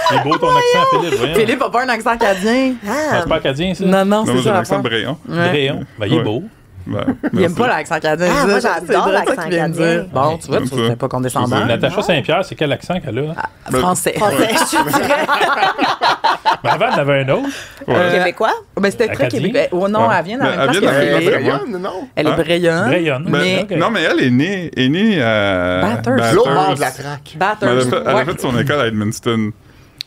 C'est beau ton accent, Philippe. Voyons. Philippe a pas un accent acadien. Ah, c'est pas acadien, ça? Non, Non, c'est moi, j'ai ça. l'accent de l'affaire. Bréon. Bréon. Ben, il est Ouais. beau. Ben, Il aime merci. pas l'accent acadien. Ah, moi, C'est j'adore vrai, l'accent ça que tu viens de acadien. dire. Bon, tu vois, tu C'est trouves que c'est pas condescendant. Natacha Saint-Pierre, c'est quel accent qu'elle a? Français. Français, je dirais. Ben, avant, elle en avait un autre. Québécois. Ben, c'était très Acadien. québécois. Oh non, Ouais. elle vient dans la Mais même elle place vient que dans la Philippe. même Brayonne, non? Elle est Hein? brayonne. Brayonne. Ben, Mais- ok. Non, mais elle est née à Bathurst. L'autre bord de la traque. Elle a Bathurst. fait, elle a Ouais. fait son école à Edmundston.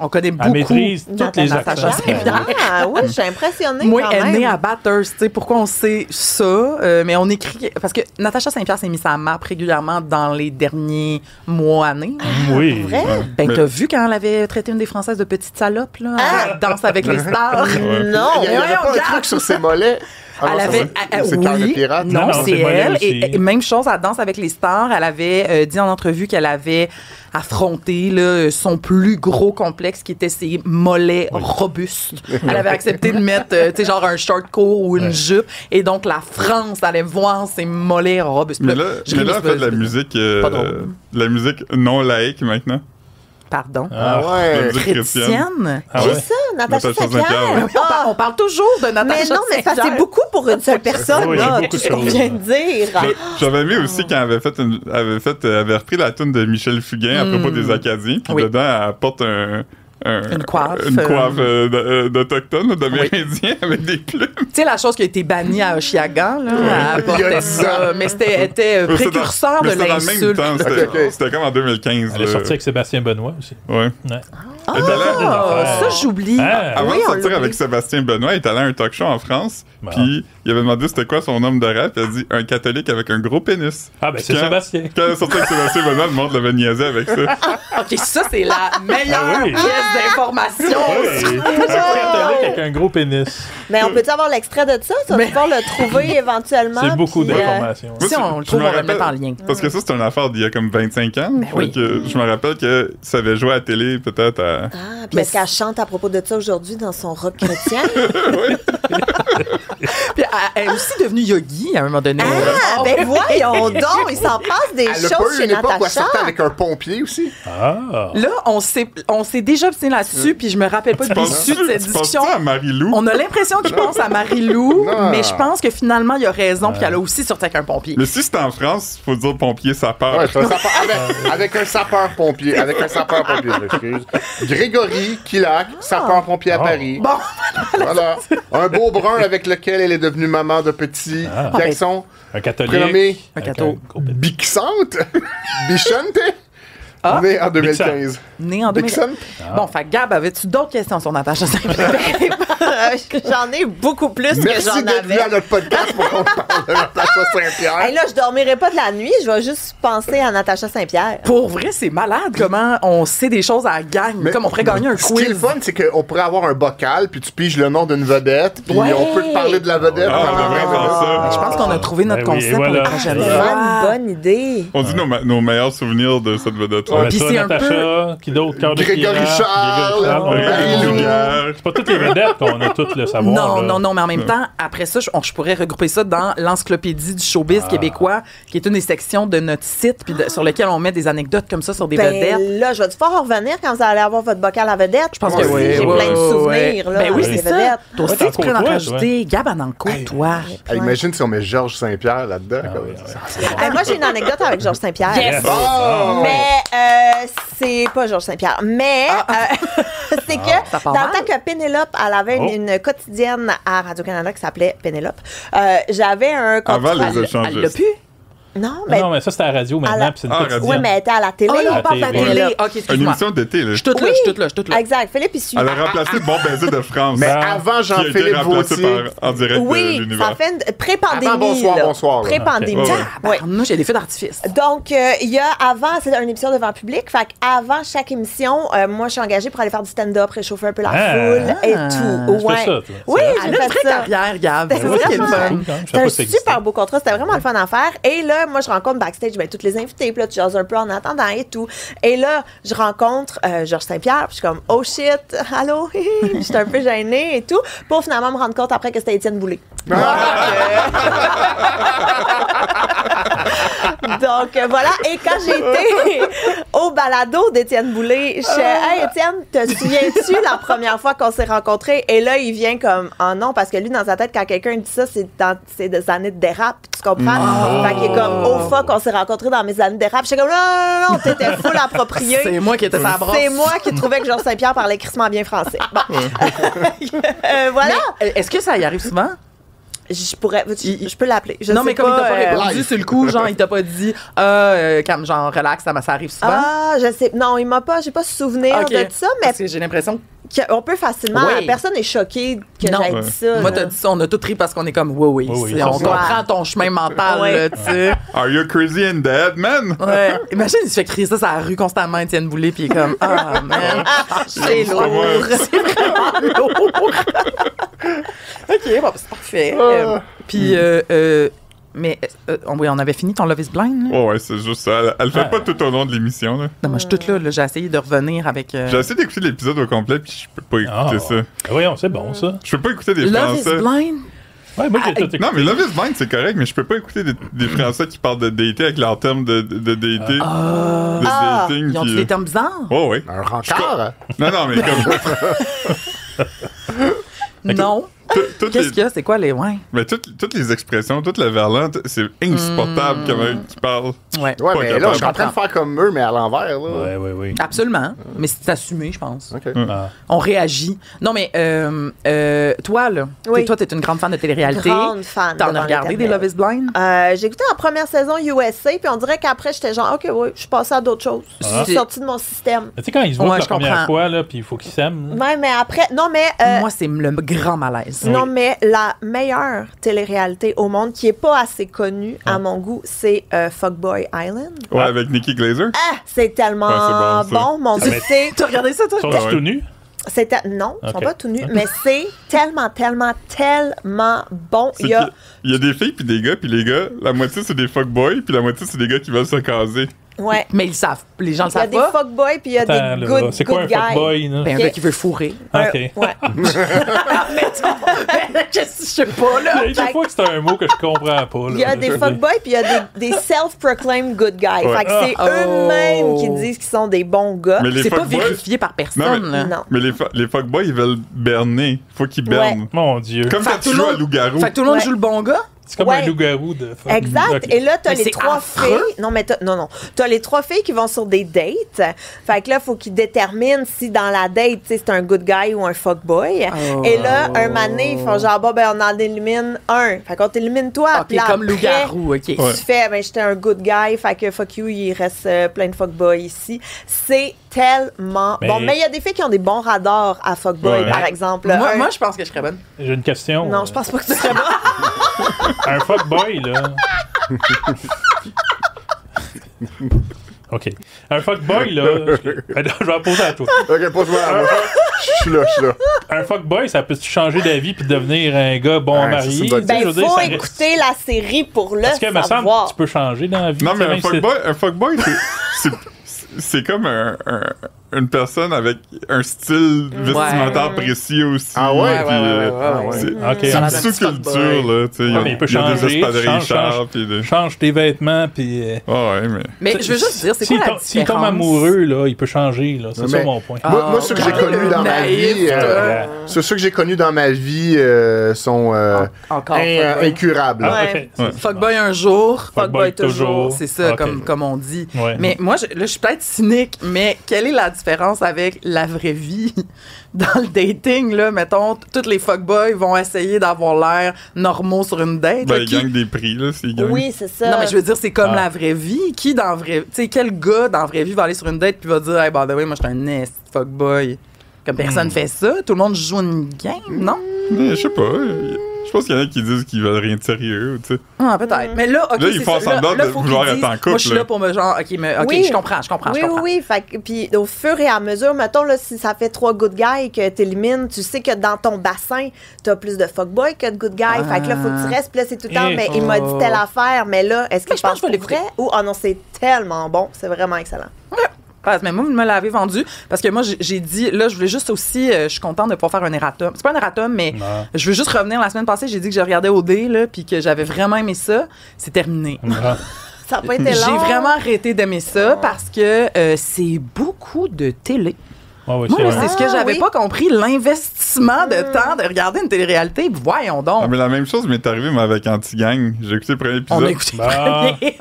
On connaît Elle beaucoup. maîtrise tous les Natacha accents. Saint-Pierre. Ah, oui, je suis impressionnée. Moi, quand elle est même. née à Bathurst. Tu sais, pourquoi on sait ça? Mais on écrit. Parce que Natacha Saint-Pierre s'est mise à map régulièrement dans les derniers mois, années. Oui. Vrai? Ben, Mais- t'as vu quand elle avait traité une des Françaises de petite salope, là? Elle danse avec les stars. Non. Il y avait pas un regarde. truc sur ses mollets. Ah non, Elle ça, avait, c'est Cœur de oui, pirate. non, Non, c'est c'est Mollet elle. aussi. Et même chose, elle danse avec les stars. Elle avait dit en entrevue qu'elle avait affronté là, son plus gros complexe qui était ses mollets robustes. Elle avait accepté de mettre tu sais, genre un short court ou une jupe. Et donc, la France allait voir ses mollets robustes. Mais là, Je mais ris, là mais elle fait de la c'est- musique, pas drôle. de la musique non laïque maintenant. Pardon. Ah De la ouais. musique chrétienne. Chrétienne? Ah Qui ouais? ça, Natacha Natacha Saint-Pierre? Saint-Pierre, ouais. On parle toujours de Natacha Mais non, mais ça, Saint-Pierre. c'est beaucoup pour une seule personne, Oui, là, beaucoup tout de ce qu'on choses. vient de dire. J'avais aimé aussi quand elle avait repris la tune de Michel Fugain à propos des Acadiens, puis Oui. dedans elle porte Une coiffe, d'Autochtones, d'Amérindiens avec des plumes. Tu sais, la chose qui a été bannie à Oshiaga, là, elle Il y a portait 10 ans. ça. Mais c'était était Mais c'était précurseur mais de c'était dans le même l'insulte. temps, Ok. c'était comme en 2015. Elle est là. sortie avec Sébastien Benoît aussi. Ouais. Ouais. Elle est allée- Ah, ça, j'oublie. Ah, Avant Oui, de on sortir l'oublie. avec Sébastien Benoît, il est allé à un talk show en France, Bon. puis il avait demandé c'était quoi son homme de rap, puis il a dit un catholique avec un gros pénis. Ah, ben c'est Quand- Sébastien. Quand elle est sortie avec Sébastien Benoît, le monde l'avait niaisé avec ça. OK, ça, c'est la meilleure Ah oui. pièce d'information. Oui. Un catholique avec un gros pénis. Mais on peut-tu avoir l'extrait de ça? Ça va pouvoir le trouver éventuellement. C'est beaucoup puis, d'informations. Si on le Je trouve, me on va le rappelle- mettre en lien. Parce que ça, c'est une affaire d'il y a comme 25 ans. oui. Fait que je me rappelle que ça avait joué à la télé, peut-être à... Ah, puis Mais est-ce qu'elle chante à propos de ça aujourd'hui dans son rock chrétien? Puis elle est aussi devenue yogi à un moment donné. Ah, ben voyons donc, il s'en passe des Elle a pas choses eu chez une époque où elle Natacha. sortait avec un pompier aussi. Ah. Là, on s'est déjà obstiné là-dessus, puis je me rappelle pas de l'issue de cette Tu penses discussion. ça à Marie-Lou? On a l'impression qu'il pense à Marie-Lou, Non. mais je pense que finalement, il a raison, puis qu'elle a aussi sorti avec un pompier. Mais si c'est en France, faut dire pompier sapeur. Ouais, c'est un sapeur- avec un sapeur-pompier. Avec un sapeur-pompier, je m'excuse. Grégory Kilac, sapeur-pompier à Oh. Paris. Bon, Voilà. Un beau brun avec lequel elle est devenue maman de petits Ah. garçons Un catholique. prénommés Un avec catho. gros pénis. Bixante. Bichante. Ah. Né en 2015. né en 2000. Bixante. Bon, fait que Gab, avais-tu d'autres questions sur Natacha Saint-Pierre? J'en ai beaucoup plus que Merci j'en d'être venu avais. à notre podcast pour qu'on parle de Natacha Saint-Pierre. Hey, là, je dormirai pas de la nuit, je vais juste penser à Natacha Saint-Pierre. Pour vrai, c'est malade comment on sait des choses à la gang. Mais- Comme on pourrait gagner un Ce qui est le quiz. fun, c'est qu'on pourrait avoir un bocal, puis tu piges le nom d'une vedette, puis Ouais. on peut te parler de la vedette. Ah, on pendant devrait 20 faire minutes. ça. Je pense qu'on a trouvé notre Ben oui, concept et pour les voilà. prochaines Voilà. fois. Vraiment une bonne idée. On dit nos meilleurs souvenirs de cette vedette-là. Ouais, Puis ça, c'est un Natacha, qui d'autre? Cœur de Grégory pirate, Charles, Grégory Charles, ouais. Marie-Lou. Lumière, C'est pas toutes les vedettes qu'on a tout le savoir. Non, mais en même temps, après ça, je pourrais regrouper ça dans l'encyclopédie du showbiz québécois, qui est une des sections de notre site, puis sur lequel on met des anecdotes comme ça sur des vedettes. Là, je vais pouvoir revenir quand vous allez avoir votre bocal à vedette. Je pense que oui. J'ai plein de souvenirs. Là, ben oui, c'est ça. Toi aussi, tu peux en rajouter. Gab en cours, toi. Imagine si on met Georges Saint-Pierre là-dedans. Moi, j'ai une anecdote avec Georges Saint-Pierre. Yes! Mais c'est pas Georges Saint-Pierre. Mais c'est que dans le temps que Pénélope, elle avait une quotidienne à Radio-Canada qui s'appelait Pénélope, j'avais un contrat. Avant les échanges. Elle l'a pu? Non, mais ça, c'était à la radio maintenant. Puis c'est une quotidienne. Oui, mais elle était à la télé. On parle de la télé. OK, Une excuse-moi. émission d'été, là. Je suis toute là. Exact. Philippe, il suit. Elle a remplacé Bon Baiser de France. Mais avant qui a été Jean-Philippe remplacé Vautier. en direct de Oui, l'univers. ça fait une pré-pandémie. Avant bonsoir. Là. Pré-pandémie. Okay. Moi, j'ai des feux d'artifice. Donc, il y a avant, c'est une émission devant public. Fait qu'avant chaque émission, moi, je suis engagée pour aller faire du stand-up, réchauffer un peu la foule et tout. Tu fais ça, toi. Oui, Elle j'ai a une fait vraie ça. carrière, Gab. C'est C'est ça qui est le fun. C'était un super beau contrat. C'était vraiment le fun à faire. Et là, moi, je rencontre backstage toutes les invités. Puis là, tu jases un peu en attendant et tout. Et là, je rencontre Georges Saint-Pierre. Puis je suis comme, oh shit, allô? J'étais un peu gênée et tout. Pour finalement me rendre compte après que c'était Étienne Boulay. Donc, voilà. Et quand j'ai été au balado d'Étienne Boulay, je suis hey, Étienne, te souviens-tu la première fois qu'on s'est rencontrés? Et là, il vient comme, oh non, parce que lui, dans sa tête, quand quelqu'un dit ça, c'est des années de dérap. Tu comprends? Fait qu'il est comme, oh fuck, on s'est rencontrés dans mes années de dérap. J'étais comme, non, t'étais full approprié. C'est moi qui étais sa brosse. C'est moi qui trouvais que Georges Saint-Pierre parlait crissement bien français. Bon. Voilà. Mais, est-ce que ça y arrive souvent? Je peux l'appeler. Non, mais comme il t'a pas répondu sur le coup, genre, il t'a pas dit, comme genre, relax, ça arrive souvent. Ah, je sais. Non, j'ai pas souvenir de ça, mais. Parce que j'ai l'impression qu'on peut facilement. Oui. Personne n'est choqué que j'aie dit ça. Moi, t'as dit ça, on a tout ri parce qu'on est comme, oui. On comprend ton chemin mental, là, tu sais. Are you crazy and dead, man? Ouais. Imagine, il se fait crier ça sur la rue constamment, Étienne Boulay, puis il est comme, ah, man, c'est lourd. C'est vraiment lourd. OK, bon, c'est parfait. Puis, mais, oui, on avait fini ton Love is Blind, là? Ouais, c'est juste ça. Elle fait pas tout au long de l'émission, là. Non, moi, je suis toute là. J'ai essayé de revenir avec... J'ai essayé d'écouter l'épisode au complet, puis je peux pas écouter ça. Voyons, c'est bon, ça. Je peux pas écouter des Love Français. is Blind? Ouais, moi, j'ai tout écouté. Non, mais Love is Blind, c'est correct, mais je peux pas écouter des Français qui parlent de dater avec leur terme de dater. De dating. Ils ont des termes bizarres? Oh, oui. Un rencard? Non, mais comme... Non. Qu'est-ce qu'il y a? C'est quoi les... Ouais. Mais toutes les expressions, toute la verlan, c'est insupportable comment ils parlent. Ouais, mais là, je suis en train de faire comme eux, mais à l'envers, là. Oui. Absolument. Mais c'est assumé, je pense. OK. On réagit. Non, mais toi, là, toi, t'es une grande fan de télé-réalité. Grande fan. T'en as regardé des Love is Blind? J'ai écouté en première saison USA, puis on dirait qu'après, j'étais genre, OK, oui, je suis passée à d'autres choses. Je suis sortie de mon système. Tu sais, quand ils se voient Ouais, la je première comprends. fois, là, puis il faut qu'ils s'aiment. Ouais, mais après, non, mais. Moi, c'est le grand malaise. Non, mais la meilleure télé-réalité au monde qui est pas assez connue, à mon goût, c'est Fuckboy Island. Ouais, avec Nikki Glaser. Ah, c'est tellement Ouais, c'est bon, ça. bon, mon Dieu. mais- T'as regardé ça, toi? Ils sont tout nus? Non, ils sont Ok. pas tout nus, mais c'est tellement bon. C'est qu'il y a des filles puis des gars, puis les gars, la moitié c'est des fuckboys, puis la moitié c'est des gars qui veulent se caser. Ouais. Mais ils savent. Les gens le Il y a savent des pas. fuckboys, puis il y a Attends, des là, good c'est quoi un guys. fuckboy, là? Ben, un gars qui veut fourrer. OK. Ouais. Qu'est-ce que je sais pas, là? Il y a des fois que c'est un mot que je comprends pas. Là. Il y a des fuckboys, puis il y a des self-proclaimed good guys. Ouais. Fait que c'est eux-mêmes qui disent qu'ils sont des bons gars. Mais les C'est pas fuckboys, vérifié par personne, Non, là. Non. mais les fuckboys ils veulent berner. Faut qu'ils bernent. Mon Dieu. Comme Fait quand que tu tout le joues à monde- loup-garou. Fait que tout le monde Ouais. joue le bon gars? C'est comme Ouais. un loup-garou de fuck. Exact. Ok. Et là, t'as Mais les c'est trois affreux. filles. Non, mais t'as les trois filles qui vont sur des dates. Fait que là, faut qu'ils déterminent si dans la date, tu sais, c'est un good guy ou un fuckboy. Oh. Et là, un moment donné, ils font genre, bon, ben, on en élimine un. Fait qu'on t'élimine toi. OK, Puis là, comme après, loup-garou, OK. Tu fais, ben, j'étais un good guy, fait que fuck you, il reste plein de fuckboys ici. C'est tellement bon. Mais il y a des filles qui ont des bons radars à fuckboy, Ouais. par exemple. Moi, je pense que je serais bonne. J'ai une question. Non, je pense pas que tu serais bon. Un fuckboy, là. OK. Un fuckboy, là. Je vais en poser à toi. OK, pose-moi à moi. Je suis là. Un fuckboy, ça peut-tu changer d'avis puis devenir un gars bon Ouais, marié? ça, c'est une bonne Tu sais, je Ben, veux dire, faut ça reste- écouter la série pour le Parce que, me semble, savoir. tu peux changer dans la vie. Non, tu mais sais, un même si- fuckboy c'est comme un une personne avec un style vestimentaire précis aussi. Ah ouais? C'est une sous-culture, là. Tu sais, il peut y a des changer. espadrilles chars. Change tes vêtements, puis... Mais je veux juste dire, c'est quoi la différence? S'il tombe amoureux, là, il peut changer, là. C'est ça mon point. Moi, ceux que j'ai connus dans ma vie... Ceux que j'ai connus dans ma vie sont incurables. Fuckboy un jour, fuckboy toujours. C'est ça, comme on dit. Mais moi, là, je suis peut-être cynique, mais quelle est la différence avec la vraie vie? Dans le dating, là, mettons, tous les fuckboys vont essayer d'avoir l'air normaux sur une date. Ben, ils gagnent des prix, là, s'ils gagnent. Oui, c'est ça. Non, mais je veux dire, c'est comme la vraie vie. Qui, dans vrai... Tu sais, quel gars, dans la vraie vie, va aller sur une date puis va dire « Hey, by the way, moi, je suis un nest fuckboy. » Comme personne fait ça. Tout le monde joue une game, non? Mais, je sais pas. Je pense qu'il y en a qui disent qu'ils veulent rien de sérieux, tu sais. Ah, peut-être. Mais là, OK, là, ils font semblant de vouloir être en couple. Moi, je suis là pour me genre, OK, je comprends. Oui. Fait que, puis au fur et à mesure, mettons, là, si ça fait 3 good guys que t'élimines, tu sais que dans ton bassin, t'as plus de fuckboy que de good guys. Fait que là, faut que tu restes. Puis là, c'est tout le temps, mais il m'a dit telle affaire. Mais là, est-ce que je pense que je vais l'écouter? Ou, oh non, c'est tellement bon. C'est vraiment excellent. Mais moi, vous me l'avez vendu parce que moi, j'ai dit, là, je voulais juste aussi, je suis contente de pouvoir faire un erratum. C'est pas un erratum, mais je veux juste revenir. La semaine passée, j'ai dit que je regardais OD, là, puis que j'avais vraiment aimé ça. C'est terminé. Ça n'a pas été long. J'ai vraiment arrêté d'aimer ça parce que c'est beaucoup de télé. Moi, c'est ce que j'avais pas compris, l'investissement de temps de regarder une télé-réalité. Voyons donc. Ah, mais la même chose m'est arrivée, mais avec Anti-Gang. J'ai écouté le premier épisode. On a écouté le premier.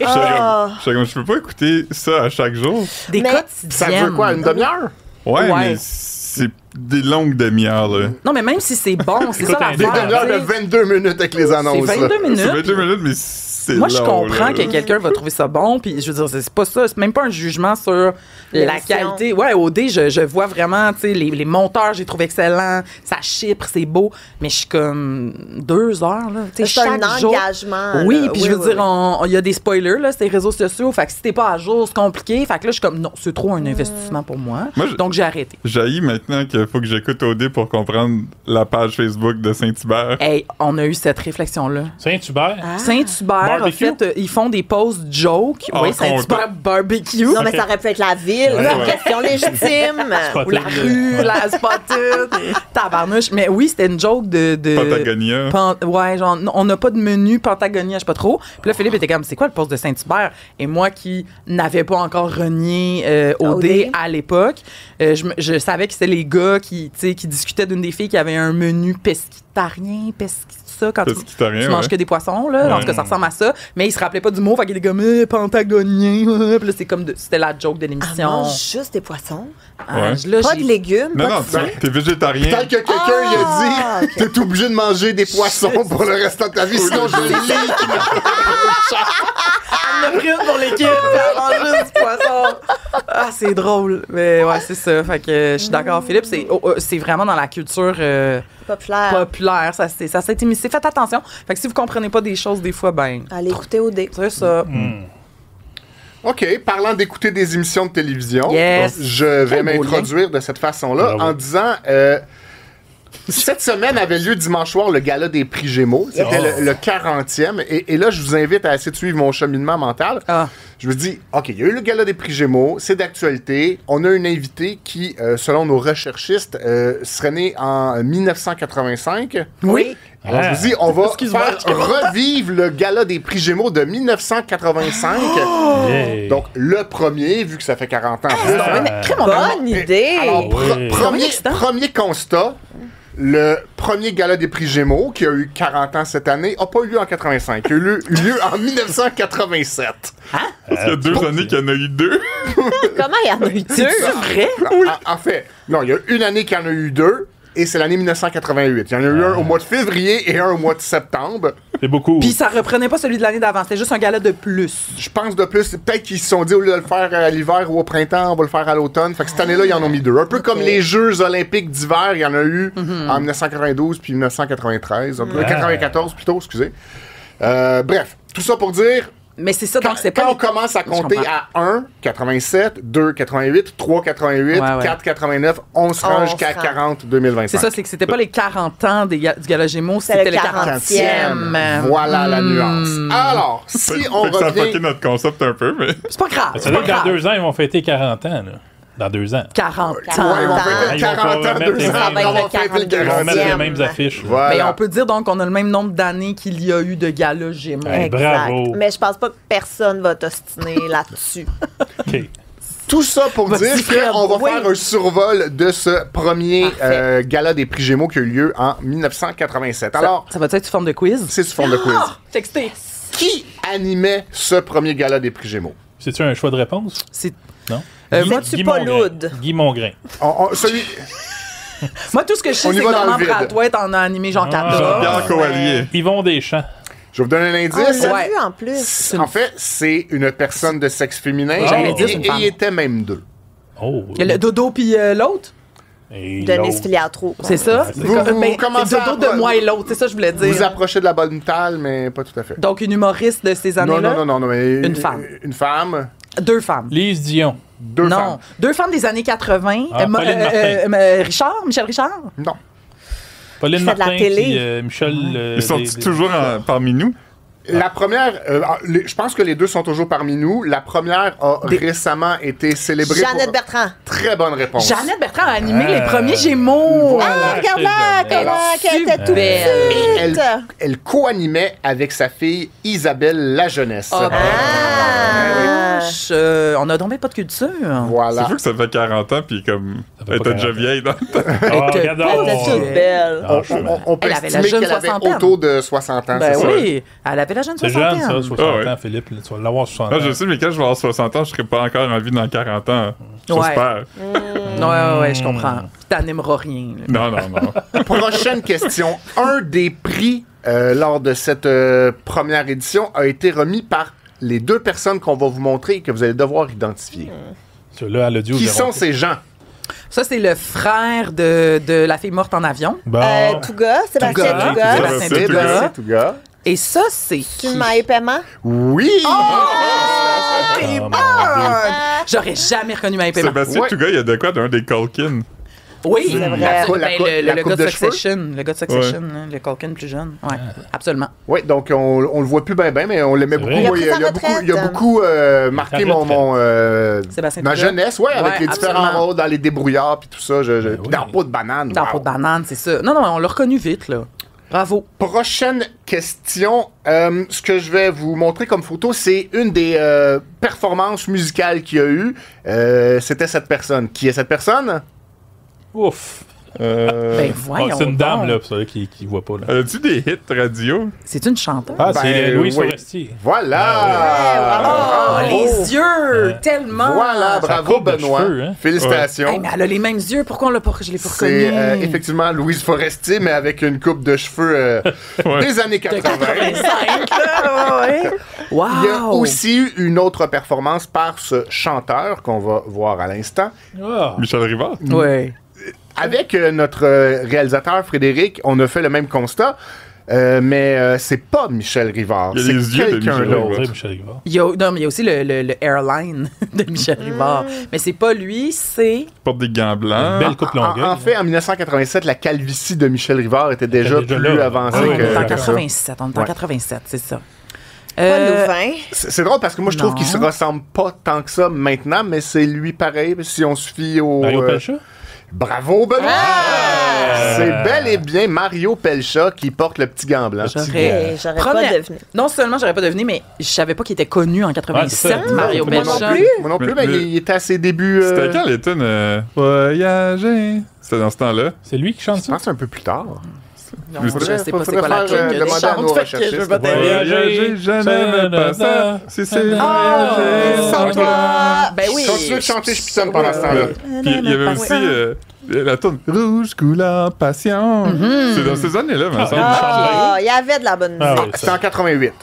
Je peux pas écouter ça à chaque jour. Des quotidiennes. Ça dure quoi, une demi-heure? Ouais, mais c'est des longues demi-heures, là. Non, mais même si c'est bon, c'est ça l'affaire. Des demi-heures de 22 minutes avec les annonces. C'est 22 minutes. C'est 22 minutes, mais c'est moi, je long, comprends là. que quelqu'un va trouver ça bon, puis je veux dire, c'est pas ça, c'est même pas un jugement sur la qualité. Ouais, OD, je vois vraiment, tu sais, les monteurs, j'ai trouvé excellents, ça chypre, c'est beau, mais je suis comme 2 heures, là. Tu sais, c'est chaque un jour. engagement. Oui, puis je veux dire, il y a des spoilers, là, sur les réseaux sociaux, fait que si t'es pas à jour, c'est compliqué, fait que là, je suis comme, non, c'est trop un investissement pour moi, donc j'ai arrêté. J'haïs maintenant qu'il faut que j'écoute OD pour comprendre la page Facebook de Saint-Hubert. Hey, on a eu cette réflexion-là. Saint-Hubert? Saint-Hubert, en fait, ils font des posts jokes. Oui, Saint-Hubert barbecue. Non, mais ça aurait pu être la ville. Question légitime. Ou la rue, la Spotted. Tabarnouche. Mais oui, c'était une joke de Patagonia. Ouais, genre, on n'a pas de menu Patagonia, je sais pas trop. Puis là, Philippe était comme, c'est quoi le post de Saint-Hubert? Et moi qui n'avais pas encore renié OD à l'époque, je savais que c'était les gars qui discutaient d'une des filles qui avait un menu pesquitarien, ça quand tu manges que des poissons, là. En tout cas, ça ressemble à ça. Mais il se rappelait pas du mot, fait qu'il était comme pentagonien. Puis là, c'est comme c'était la joke de l'émission. Elle mange juste des poissons. Là, pas de légumes. Non, t'es végétarien. Tant que quelqu'un il a dit, t'es obligé de manger des poissons pour le restant de ta vie, sinon je le lis. Elle en a pris une pour l'équipe, elle mange juste du poisson. Ah, c'est drôle. Mais ouais, c'est ça. Fait que je suis d'accord, Philippe, c'est vraiment dans la culture populaire. Ça s'est immiscé. Faites attention. Fait que si vous comprenez pas des choses, des fois, allez écouter OD. C'est ça. OK, parlant d'écouter des émissions de télévision, je vais m'introduire de cette façon-là en disant... cette semaine avait lieu dimanche soir le gala des prix Gémeaux. C'était le 40e. Et là, je vous invite à essayer de suivre mon cheminement mental. Je me dis, OK, il y a eu le gala des prix Gémeaux, c'est d'actualité. On a une invitée qui, selon nos recherchistes, serait née en 1985. Oui. Alors, je vous dis, on va faire revivre le gala des prix Gémeaux de 1985. Donc, le premier, vu que ça fait 40 ans. Bonne idée! Alors, premier constat. Le premier gala des prix Gémeaux, qui a eu 40 ans cette année, n'a pas eu lieu en 85. Il a eu lieu en 1987. Parce qu'il y a 2 années qu'il y en a eu 2. Comment il y en a eu 2? C'est vrai? Oui. En fait, non, il y a une année qu'il y en a eu 2, et c'est l'année 1988. Il y en a eu un au mois de février et un au mois de septembre. C'est beaucoup. Puis ça reprenait pas celui de l'année d'avant, c'était juste un gala de plus. Je pense de plus. Peut-être qu'ils se sont dit, au lieu de le faire à l'hiver ou au printemps, on va le faire à l'automne. Fait que cette année-là, ils en ont mis 2. Un peu comme les Jeux olympiques d'hiver, il y en a eu en 1992 puis 1993. 94 plutôt, excusez. Bref, tout ça pour dire... Mais c'est ça, donc c'est pas... Quand on commence à compter à 1, 87, 2, 88, 3, 88, 4, 89, on se rend jusqu'à 40, 2025. C'est ça, c'est que c'était pas les 40 ans du Gala Gémeaux, c'était le 40e. Voilà la nuance. Alors, si on revient... Ça a fucké notre concept un peu, mais... C'est pas grave. Ça veut dire que dans 2 ans, ils vont fêter 40 ans, là. Dans 2 ans. 40 Ouais, ils vont ans. fêter Ils vont 40 ans, remettre 2 les ans. mêmes- Ça va être On va le fêter le 42e. Ils vont mettre les 40e. mêmes affiches. là. Voilà. Mais on peut dire donc qu'on a le même nombre d'années qu'il y a eu de galas Gémeaux. Hey, Exact. bravo. Mais je pense pas que personne va t'ostiner là-dessus. OK. Tout ça pour Vas-y, dire Fred, qu'on va oui. faire un survol de ce premier Parfait. gala des prix Gémeaux qui a eu lieu en 1987. Alors, Ça va être sous forme de quiz? c'est sous forme de quiz. Textez. Qui animait ce premier gala des prix Gémeaux? C'est-tu un choix de réponse? C'est... Non? moi, C'est-tu pas Mongrain. lourd? Guy Mongrain. Celui... moi, tout ce que je sais, On y c'est que va dans le Normand vide. Brathwaite en a animé genre 14. Jean-Pierre Coallier. Yvon Deschamps. Je vais vous donner un On indice. l'a Ouais. vu en plus. En fait, c'est une personne de sexe féminin. J'allais et dire, c'est une et femme. il était même deux. Oh. Il y a le Dodo puis l'autre. Et Denise l'autre. Filiatro. C'est ça? Ouais, c'est C'est ça. comme- Vous ben, commencez c'est Dodo à- de moi et l'autre. C'est ça que je voulais dire. Vous approchez de la bonne tale, mais pas tout à fait. Donc, une humoriste de ces Non, années-là? non, mais Une femme. Une femme. 2 femmes. Lise Dion. Deux non. femmes. 2 femmes des années 80. Ah, Pauline Martin. Michel Richard? Non. Pauline Qui fait de la Martin télé. puis Michel... Ils sont toujours parmi nous. La première, je pense que les deux sont toujours parmi nous. La première a récemment été célébrée. Jeannette pour... Bertrand. Très bonne réponse. Jeannette Bertrand a animé les premiers Gémeaux. Voilà. Ah, regarde-la, c'est comment qu'elle était tout belle. Elle, petite. elle co-animait avec sa fille Isabelle La Jeunesse. Ah, ben, Ah. on a donc bien pas de culture. Voilà. C'est fou que ça fait 40 ans, puis comme. Ça fait Elle pas était déjà 40 ans. vieille dans le temps. Ah, regarde, Elle était oh, toute belle. Ah, je- On peut Elle avait la estimer jeune qu'elle avait soixantaine. autour de 60 ans. Ben c'est ça? oui, elle avait la jeune C'est soixantaine. jeune, ça, 60 Ah ouais. ans, Philippe. Là, tu vas l'avoir 60 Ah, ans. je sais, mais quand je vais avoir 60 ans, je serai pas encore en vie dans 40 ans. Ouais. J'espère. Ouais, je comprends. T'animeras rien. là. Non. Prochaine question. Un des prix lors de cette première édition a été remis par les deux personnes qu'on va vous montrer et que vous allez devoir identifier. Celui-là, à l'audio, Qui vous sont verrez. ces gens? Ça, c'est le frère de la fille morte en avion. Bon. Touga, Sébastien Touga. Touga. Touga. Sébastien c'est Touga. Sébastien Touga. Et ça, c'est Tu qui? m'as paiement? Oui! T'es mon bonne! J'aurais jamais reconnu ma paiement. Sébastien Ouais. Touga, il y a de quoi d'un des Culkin. Oui, C'est vrai. ben, La le coupe gars de de cheveux? Succession. Le gars de Succession, hein, le Culkin plus jeune. Ouais, absolument. Oui, donc on le voit plus bien, mais on l'aimait C'est beaucoup. vrai. Il a Moi, pris sa retraite. il a beaucoup marqué Il a Sébastien ma Touga. jeunesse, ouais, avec Ouais, les différents absolument. rôles dans les débrouillards puis tout ça. Puis oui. dans Peau de banane. Dans wow. Peau de banane, c'est ça. Non, on l'a reconnu vite, là. Bravo. Prochaine question. Ce que je vais vous montrer comme photo, c'est une des performances musicales qu'il y a eu. C'était cette personne. Qui est cette personne? Ouf. Ben, Ah, voyons. c'est une dame, donc. là, pour ceux qui voient pas. Là. As-tu des hits radio? C'est une chanteuse. Ah, Ben, c'est Louise oui. Forestier. Voilà! Oh, Bravo. les yeux! Tellement! Voilà, Sa bravo coupe de Benoît. cheveux, hein? Félicitations. Hey, mais elle a les mêmes yeux. Pourquoi je l'ai pas C'est reconnue? effectivement Louise Forestier, mais avec une coupe de cheveux des années 80. 85, là, ouais. Wow! Il y a aussi eu une autre performance par ce chanteur qu'on va voir à l'instant. Ah. Michel Rivard? Ouais. Avec notre réalisateur Frédéric, on a fait le même constat, mais c'est pas Michel Rivard, Il y a c'est les yeux de quelqu'un Michel d'autre. Rivard. Michel Rivard. Non, mais il y a aussi le airline de Michel Rivard. Mais c'est pas lui, c'est... Porte des gants blancs. Belle coupe longueuil. En fait, en 1987, la calvitie de Michel Rivard était déjà déjà plus là. avancée Ah oui, On que est en que ça. 87, on est en Ouais. 87, c'est ça. Pas Louvain. C'est drôle parce que moi, je trouve Non. qu'il se ressemble pas tant que ça maintenant, mais c'est lui pareil, si on se fie au... Mario Pelcha? Bravo, Benoît! Ah! C'est bel et bien Mario Pelcha qui porte le petit gant blanc. J'aurais pas Première- deviné. Non seulement j'aurais pas deviné, mais je savais pas qu'il était connu en 87, Ouais, c'est ça. Mario Moi non Pelcha. Moi non plus, Mais- mais il était à ses débuts... C'était quand les tunes Voyager? C'était dans ce temps-là. C'est lui qui chante Je ça? pense un peu plus tard. Non, Mais je sais pas c'est faudrait quoi la faire, tune que demander je à chante, nos fait que je veux pas recherchistes. t'aider. Voyager, je n'aime pas ça. Si c'est Ah, voyager. sans toi! Ben oui! Continue de chanter, je pitonne pendant ce temps-là. Puis il y avait aussi la tourne Rouge couleur passion. C'est dans ces années-là, me semble. Ah, il y avait de la bonne Ah musique. oui, C'était en 88.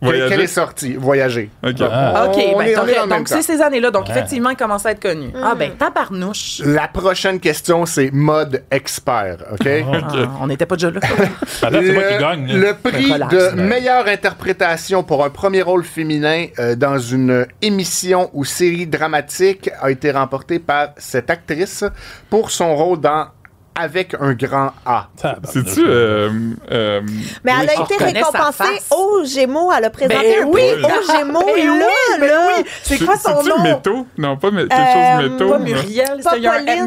Voyager. Quelle est sortie? Voyager. Ok. Ah. OK, On ben, est dans le même donc c'est temps. ces années-là. Donc, Ouais. effectivement, il commence à être connu. Ah, ben, tabarnouche. La prochaine question, c'est mode expert, OK? Ah, on n'était pas déjà là. Attends, c'est moi qui gagne. là. Le prix Relax, de là. meilleure interprétation pour un premier rôle féminin dans une émission ou série dramatique a été remporté par cette actrice pour son rôle dans avec un grand A. C'est-tu... Mais elle a on été reconnaît sa récompensée face. aux Gémeaux. Elle a présenté un prix aux Gémeaux, là. C'est quoi son C'est-tu nom? Métaux? Non, pas quelque chose Métaux. Pas non. Muriel, Pas il y a un Pauline.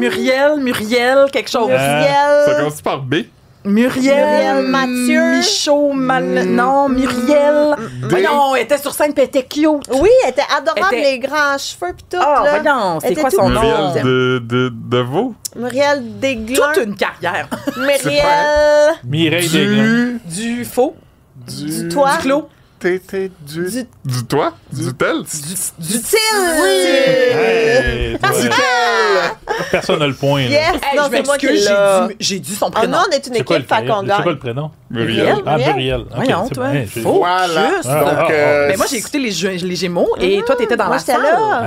Muriel, quelque chose. Ça Muriel. commence par B. Muriel Mathieu. Michaud, non, Muriel. Voyons, elle était sur scène, puis elle était cute. Oui, elle était adorable, Elle était- les grands cheveux pis tout. Ah, là. voyons, c'est Elle quoi était son toute nom? Muriel de Vaux. Muriel Desglans. Toute une carrière. Muriel Mireille Desglans. Du faux, du toit. du clos, Du Du toit? Du tel? du til. Hey, toi, personne n'a le point. Là. Yes, Hey, non, je c'est moi qui m'excuse, l'ai. j'ai dit son Ah prénom. non, on est une C'est quoi, équipe, fait qu'on c'est quoi gagne. le prénom? Muriel. Ah, Muriel. Muriel. Ok, Voyons, c'est toi. bon. Faux, Voilà. juste. Donc, Mais moi, j'ai écouté les Gémeaux et toi, t'étais dans Moi, la j'étais salle. là.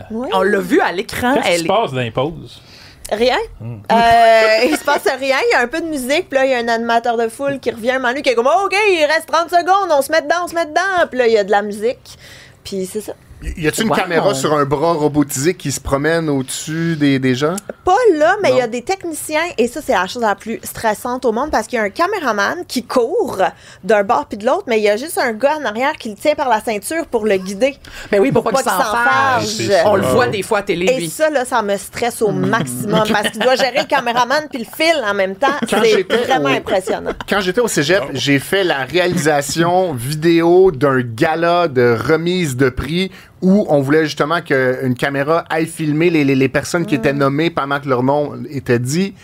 Ah, Oui. On l'a vu à l'écran. qu'est-ce qui Elle se est... passe dans les pauses? Rien. Il se passe rien. Il y a un peu de musique. Puis là, il y a un animateur de foule qui revient, un moment donné, qui est comme OK, il reste 30 secondes, on se met dedans, on se met dedans. Puis là, il y a de la musique. Puis c'est ça. Y a-tu une Wow. caméra sur un bras robotisé qui se promène au-dessus des gens? Pas là, mais il y a Non. des techniciens, et ça, c'est la chose la plus stressante au monde, parce qu'il y a un caméraman qui court d'un bord puis de l'autre, mais il y a juste un gars en arrière qui le tient par la ceinture pour le guider. Ben oui, pour pas qu'il s'en fâche. fâche. On le voit des fois à télé, Et lui. ça, là, ça me stresse au maximum, parce qu'il doit gérer le caméraman puis le fil en même temps. Quand C'est j'étais vraiment au- impressionnant. Quand j'étais au cégep, j'ai fait la réalisation vidéo d'un gala de remise de prix où on voulait justement qu'une caméra aille filmer les personnes qui étaient nommées pendant que leur nom était dit.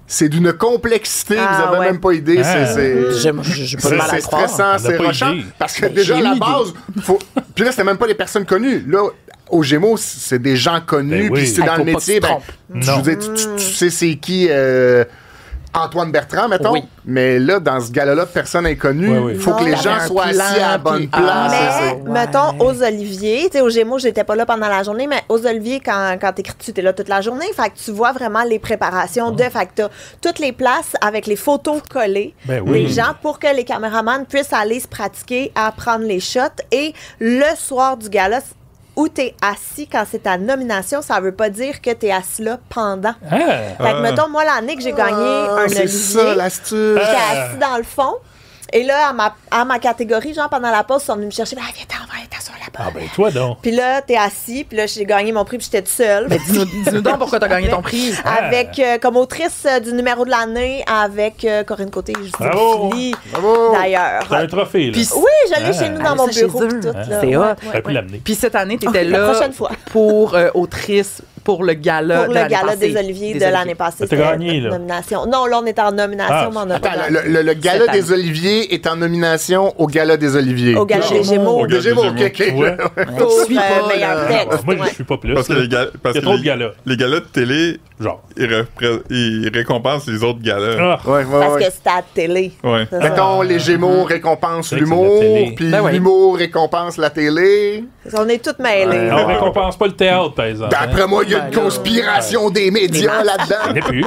C'est d'une complexité, Ah, vous avez ouais. même pas idée. Ah. J'ai pas de mal à C'est croire. stressant, On a c'est pas rushant. idée. Parce que déjà, à j'ai la une base, faut... Puis là, c'était même pas des personnes connues. Là, aux Gémeaux, c'est des gens connus. Ben oui. Puis si t'es Hey, dans faut le pas que métier, tu te ben, trompes. je Non. veux dire, tu sais c'est qui Antoine Bertrand, mettons. Oui. Mais là, dans ce gala-là, personne inconnu. Oui, oui. Il faut Non, que les il y gens avait un soient plan, assis à la bonne puis- place. Ah, c'est ça. Mais, mettons, aux Oliviers, tu sais, aux Gémeaux, j'étais pas là pendant la journée, mais aux Oliviers, quand t'écris dessus, t'es là toute la journée. Fait que tu vois vraiment les préparations de. Fait que t'as toutes les places avec les photos collées Ben oui. des gens pour que les caméramans puissent aller se pratiquer à prendre les shots. Et le soir du gala, où t'es assis quand c'est ta nomination, ça veut pas dire que t'es assis là pendant. Ah! Fait que, mettons, moi, l'année que j'ai gagné un C'est ça, Olivier, l'astuce. j'étais assis dans le fond. Et là, à ma catégorie, genre pendant la pause, ils sont venus me chercher. Ah, viens-t'en, on va aller t'asseoir là-bas. Ah ben toi donc. Puis là, t'es assis, puis là, j'ai gagné mon prix, puis j'étais toute seule. Mais dis-nous donc pourquoi t'as gagné ton prix. Avec, comme autrice du numéro de l'année, avec Corinne Côté et Justine Bravo! Philly, Bravo! d'ailleurs. T'as un trophée, là. Puis Oui, je l'ai chez nous dans Ah, mon ça, chez bureau, eux. puis tout. Ah, là. c'est hot. Ouais, T'aurais pu l'amener. Puis cette année, t'étais La là prochaine fois. pour autrice pour le gala Pour de le l'année gala passée. des Oliviers Des de l'année passée. T'as c'était gagné, notre là. nomination. Non, là, on est en nomination, Ah, mais on n'a pas Attends, gagné. le gala Cette des Oliviers est en nomination au gala des Oliviers. Au gala des Gémeaux. Au gala Des Gémeaux, des ok, ok. Ouais. Pour Je suis pas, meilleur là. texte. Moi, ouais. je suis pas plus. Parce que là. les galas... Il y a trop de galas. Les galas de télé, Genre. ils récompensent les autres galas. Ah! Ouais, ouais, Parce ouais. que c'était à la télé. Ouais. C'est ça. Mettons, les Gémeaux récompensent C'est vrai que c'est l'humour, la télé. puis Ben ouais. l'humour récompense la télé. On est toutes mêlées. On récompense pas le théâtre, par exemple. hein. D'après moi, il y a une conspiration des médias Il là-dedans. n'y en a plus.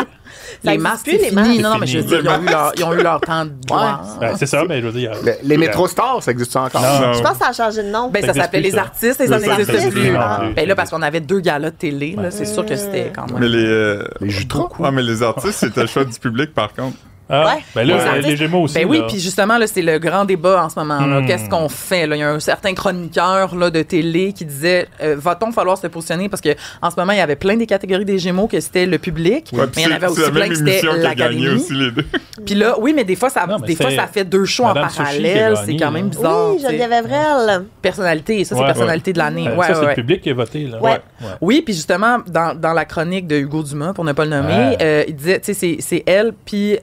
Ça Les existe masques, plus, c'est les fini. masques. Non, non, mais je veux dire, ils ont eu leur temps de gloire. Ben, c'est ça, mais je veux dire. Les métrostars, ça existe encore? Non. Je pense que ça a changé de nom. Ben, ça existe s'appelait plus, les ça. artistes, et Ça ça n'existe existe plus. plus, non plus. Ben là, parce qu'on avait 2 galas de télé, là, c'est sûr que c'était quand même. Mais Les Jutras. Ah, mais les artistes, c'était le choix du public, par contre. Ah, Ouais. ben là, Les artistes. les Gémeaux aussi. Ben oui, là. puis justement, là, c'est le grand débat en ce moment. là. Hmm. Qu'est-ce qu'on fait? Là? Il y a un certain chroniqueur là, de télé qui disait va-t-on falloir se positionner? Parce que en ce moment, il y avait plein des catégories des Gémeaux que c'était le public, Ouais, mais il y en avait aussi c'est la plein même que c'était émission qui a gagné l'académie. aussi les deux. Puis là, oui, mais des fois, ça, Non, mais des fois, c'est ça fait 2 shows en Madame Sushi qui a parallèle. gagné, C'est quand même là. bizarre. Oui, tu sais. Geneviève Evrel. Personnalité, ça, c'est Ouais, personnalité de l'année. Ouais, ça, c'est ouais. le public qui a voté. Là. Ouais. Oui, puis justement, dans la chronique de Hugo Dumas, pour ne pas le nommer, il disait, tu sais, c'est elle puis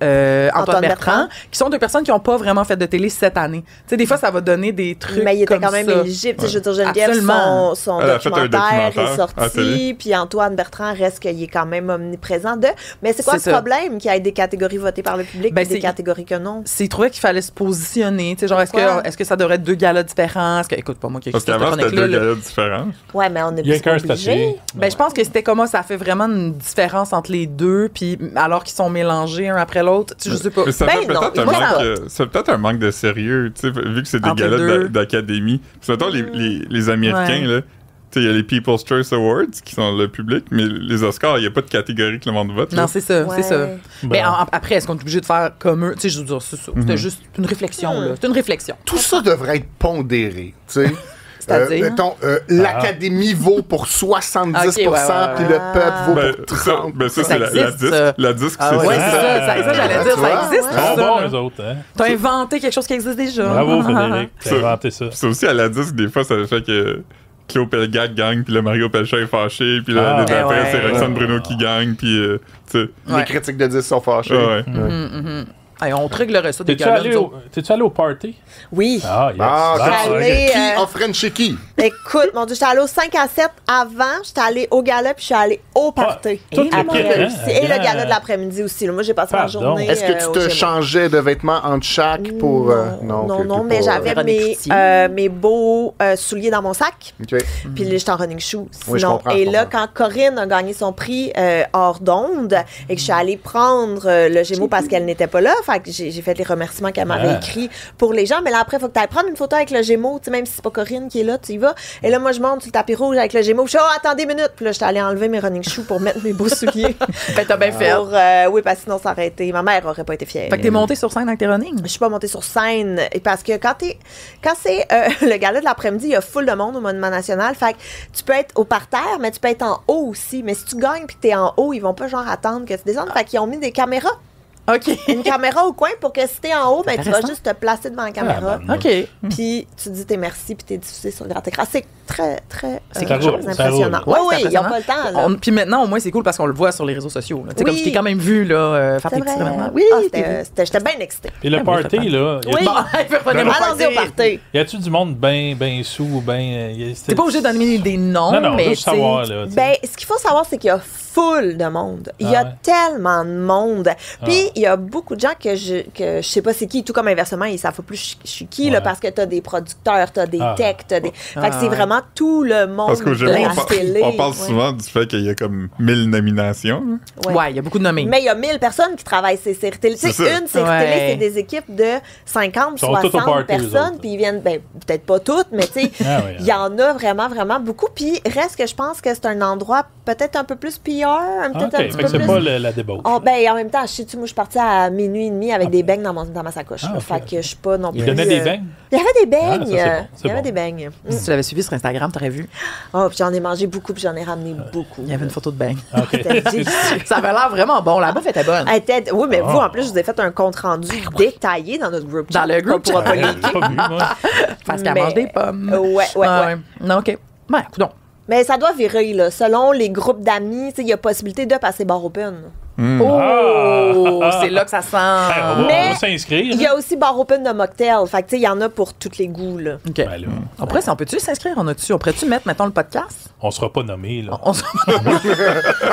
Antoine Bertrand, qui sont 2 personnes qui n'ont pas vraiment fait de télé cette année. Tu sais, des fois, ça va donner des trucs Mais il était comme quand même ça. éligible. Tu sais, je veux dire, Geneviève, Absolument. son Elle a fait un documentaire documentaire est à la sorti, télé. puis Antoine Bertrand reste qu'il est quand même omniprésent de. Mais c'est quoi C'est le ça. problème qu'il y ait des catégories votées par le public Ben, et des c'est- catégories que non? Il trouvait qu'il fallait se positionner. Tu sais, genre, Pourquoi? est-ce que ça devrait être 2 galas différents? Est-ce que, écoute, pas moi qui ai Parce écrit cette qu'avant, c'était chronique-là, 2 là. galas différents. Ouais, mais on est Il y a plus qu'un obligé. statut. Ben, je pense que c'était comment ça fait vraiment une différence entre les deux, puis alors qu'ils sont mélangés un après l'autre. Tu sais, je sais pas. Mais ça Ben fait non, peut-être un moi, ça manque, c'est peut-être un manque de sérieux, tu sais, vu que c'est des Entre les galas deux. d'académie. Puis mettons, les Américains, Ouais. là, il y a les People's Choice Awards qui sont le public, mais les Oscars, il n'y a pas de catégorie que le monde vote. Non, c'est ça, Ouais. c'est ça. Bon. Mais après, est-ce qu'on est obligé de faire comme eux? Tu sais, je veux dire, c'est ça. C'était juste une réflexion, là. C'est une réflexion. Tout ça devrait être pondéré, tu sais. C'est-à-dire? Mettons, l'Académie vaut pour 70%, Ok, ouais, puis le peuple vaut Ben, pour ça, 30%. ben ça, Ça c'est la existe, disque. ça. La disque, Ah c'est ouais, ça. c'est ça, j'allais dire, tu ça vois? existe, Ils sont ça. bons, eux autres. Hein? T'as inventé quelque chose qui existe déjà. Bravo, Frédéric. T'as Ça. inventé ça. C'est aussi à la disque, des fois, ça fait que Cléo Pelgag gagne, puis le Mario Pelcha est fâché, puis Ah, l'année d'après, ouais. c'est Roxane Bruno qui gagne, puis tu sais. Les Ouais. critiques de 10 sont fâchés. Ouais. Hey, on réglerait ça des T'es-tu gars-là, allé, nous autres. t'es-tu allé au party? Oui. Ah, yes. Ah, Allé, qui offrait chez qui? Écoute, mon Dieu, j'étais allée au 5 à 7 avant, j'étais allée au gala, puis je suis allée au party. toute Après l'équipe, hein? aussi. Et le gala de l'après-midi aussi. Là. Moi, j'ai passé ma Pardon. journée. Est-ce que tu au te Gémeaux. changeais de vêtements entre chaque pour... Non, ok, non, t'es mais pas, j'avais Véronique Cloutier. mes beaux souliers dans mon sac. OK. Puis là, j'étais en running shoe. Oui, je Sinon, comprends, et je là, comprends. quand Corinne a gagné son prix hors d'onde et que je suis allée prendre le Gémeaux parce qu'elle n'était pas là, fait que j'ai fait les remerciements qu'elle m'avait Ah. écrits pour les gens. Mais là, après, il faut que tu ailles prendre une photo avec le Gémeaux, tu sais, même si c'est pas Corinne qui est là, tu y vas. Et là, moi, je monte sur le tapis rouge avec le Gémeaux. Je suis, oh, attendez une minute. Puis là, j'étais allée enlever mes running shoes pour mettre mes beaux souliers. Ben, t'as bien fait. Pour, oui, parce que sinon, ça aurait été. Ma mère aurait pas été fière. Fait que t'es monté sur scène avec tes running. Je suis pas montée sur scène et parce que quand c'est le gala de l'après-midi, il y a full de monde au Monument National. Fait que tu peux être au parterre, mais tu peux être en haut aussi. Mais si tu gagnes puis que t'es en haut, ils vont pas genre attendre que tu descendes. Fait qu'ils ont mis des caméras. OK. Une caméra au coin pour que si t'es en haut, ben tu vas Intéressant. juste te placer devant la caméra. Ah, OK. Puis tu dis tes merci puis t'es diffusé sur le grand écran. C'est très, très C'est quelque chose, ça impressionnant. roule. Oui, c'est oui, ils n'ont impressionnant. pas le temps. Là. Puis maintenant, au moins, c'est cool parce qu'on le voit sur les réseaux sociaux. Là. Tu sais, Oui. comme je t'ai quand même vu là, faire C'est tes petits vrai. événements. Oui, Ah, c'était j'étais bien excitée. Puis le Ah, oui, party, fait là. Oui. Bon, prenez mon Allons-y au party. Y a-tu du monde ben sous ou ben. T'es pas obligé de donner des noms, Non, non, mais juste tu sais, savoir, là. tu sais. Ben, ce qu'il faut savoir, c'est qu'il y a full de monde. Il y a Ah ouais? tellement de monde. Puis, il y a beaucoup de gens que je sais pas c'est qui, tout comme inversement, ils savent pas plus je suis qui, là, Ouais. parce que t'as des producteurs, t'as des Ah. techs, t'as des... Fait que c'est ouais. vraiment tout le monde Parce qu'au de Gémeaux, la télé. on parle Ouais. souvent du fait qu'il y a comme 1000 nominations. Ouais. Ouais, il y a beaucoup de nommés. Mais il y a 1000 personnes qui travaillent ces séries télé. Tu sais, C'est ça. une série Ouais. télé, c'est des équipes de 50, Ils sont tous au 60 party, eux personnes, autres. puis ils viennent, ben, peut-être pas toutes, mais tu sais, Ah oui, il y en a vraiment, vraiment beaucoup. Puis reste que je pense que c'est un endroit peut-être un peu plus PR, peut-être OK, un petit fait peu que c'est plus... pas la débauche. Oh, ben, en même temps, je sais, moi, je suis partie à minuit et demi avec des beignes dans ma sacoche. Ah, là. ok, Fait que je suis pas non plus. Ils donnaient des beignes? Il y avait des beignes. Ah, ça, c'est bon, c'est Il y avait bon. des beignes. Si tu l'avais suivi sur Instagram, t'aurais vu. Oh, puis j'en ai mangé beaucoup, puis j'en ai ramené beaucoup. Il y avait une photo de bain. OK. C'était délicieux. Ça avait l'air vraiment bon. La bouffe était bonne. Elle était- Oui, mais Ah. vous, en plus, je vous ai fait un compte-rendu détaillé dans notre group chat. Dans le group On pourra chat. pas J'ai linker. pas vu, moi. Parce qu'elle Mais- mange des pommes. Ouais. Non, OK. Ben, coudonc. Mais ça doit virer, là. Selon les groupes d'amis, tu sais, il y a possibilité de passer bar open. Oh! Ah. C'est là que ça sent. Hey, on va Mais s'inscrire. Il y a aussi bar open de mocktail. Fait que, tu sais, il y en a pour tous les goûts, là. OK. Ben là, On peut-tu s'inscrire? On pourrait-tu mettre, mettons, le podcast? on sera pas nommé, là.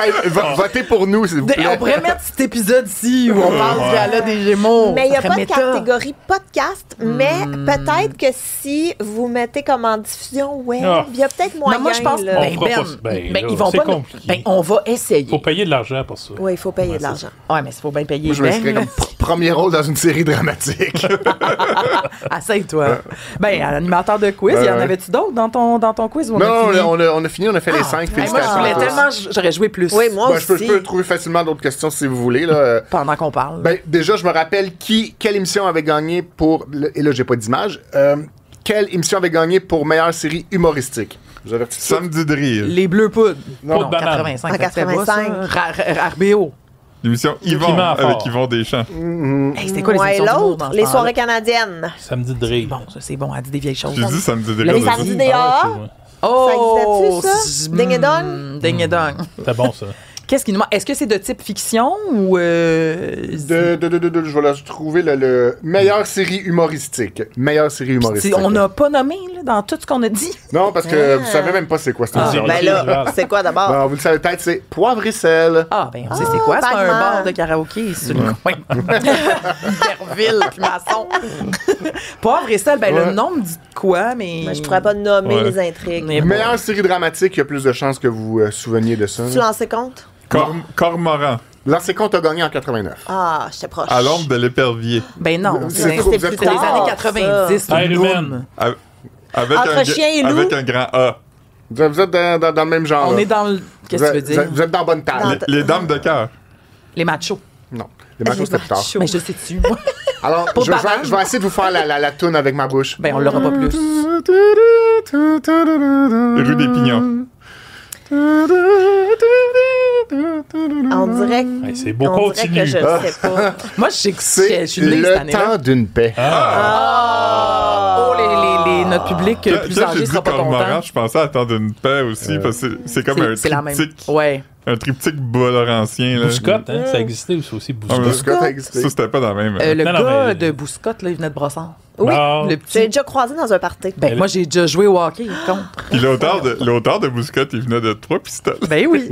Hey, votez pour nous, s'il vous plaît. On pourrait mettre cet épisode ici où on parle du gala des Gémeaux. Mais il n'y a Ça pas ferait de méta. catégorie podcast, mais peut-être que si vous mettez comme en diffusion web, Ah. il y a peut-être moyen. Non, moi, je pense là. On fera pas ça. Ben, là, ils vont c'est pas. compliqué. Ben, on va essayer. Faut payer de l'argent pour ça. Oui, il faut payer Ouais, de l'argent. Ouais, mais il faut bien payer. Moi, je m'inscrirais comme premier rôle dans une série dramatique. Essaye-toi. Ben, animateur de quiz, il y en Ouais. avait-tu d'autres dans ton quiz? Ou Non, fini? on a fini, on a fait les 5. Hey, moi, Félicitations. je voulais à tous. tellement. J'aurais joué plus. Oui, moi Ben, aussi. je peux trouver facilement d'autres questions si vous voulez. Là. Pendant qu'on parle. Ben, déjà, je me rappelle quelle émission avait gagné pour. Et là, j'ai pas d'image. Quelle émission avait gagné pour meilleure série humoristique? Vous avertis ça? Samedi de rire. Les Bleus Poudres. Pas de banane. 85. En 85. RBO. L'émission Yvon Piment avec fort. Yvon Deschamps. Hey, c'était quoi les Ouais, émissions d'humour l'autre, dans ce les temps-là? soirées canadiennes. Samedi de rire. Bon, ça, c'est bon. Elle dit des vieilles choses. J'ai dit Samedi de Les rire. samedis aussi. des Ah, AA. ok, ouais. Oh! Ça existait-tu, ça? Ding et dong? Ding et dong. C'était bon, ça. Qu'est-ce qui nous manque? Est-ce que c'est de type fiction ou. Je vais la trouver le meilleure série humoristique. Meilleure série humoristique. On n'a pas nommé là, dans tout ce qu'on a dit. Non, parce que vous savez même pas c'est quoi cette émission. Ben là, c'est quoi d'abord? Non, vous le savez peut-être, c'est Poivre et sel. Ah, ben, on sait c'est quoi? C'est un vaguement. bar de karaoké sur le coin. Berville puis Masson. Poivre et sel, ben, Ouais. le nom me dit quoi, mais. Ben, je pourrais pas nommer Ouais. les intrigues. Mais bon. Meilleure série dramatique, il y a plus de chances que vous vous souveniez de ça. Tu lances compte? Cormoran. L'ancien compte a gagné en 89. Ah, j'étais proche. À l'ombre de l'épervier. Ben non, C'est c'est trop- c'est vous êtes les trop années tard, 90. ça. le Terre boom. humaine. Avec Entre chien et loup. avec un grand A. Vous êtes dans le même genre. On là. est dans le... Qu'est-ce que tu veux dire? Vous êtes dans la bonne table. Les dames de cœur. Les machos. Non. Les machos, c'était plus tard. Mais je sais-tu, moi. Alors, Pour je banane. vais essayer de vous faire la toune avec ma bouche. Ben, on l'aura pas plus. Rue des Pignons. On dirait, Hey, c'est beau, on dirait continue. que je ne sais pas. Moi, je C'est suis née cette le année-là. temps d'une paix. Oh, notre public plus Quand âgé j'ai sera dit pas cormoran, content. je pensais attendre une paix aussi, parce que c'est comme un C'est la même. triptyque. Ouais. Un triptyque bolorancien. là. Bouscotte, hein, ça existait aussi, Ah, mais Bouscotte. Scott a existé. Ça, c'était pas dans la même. Le Non, gars mais- de Bouscotte, là, il venait de Brossard. Oui, Non. Le j'ai petit. déjà croisé dans un party. Ben, moi, j'ai déjà joué au hockey, contre. Puis l'auteur de Bouscotte, il venait de 3 pistoles. Ben oui.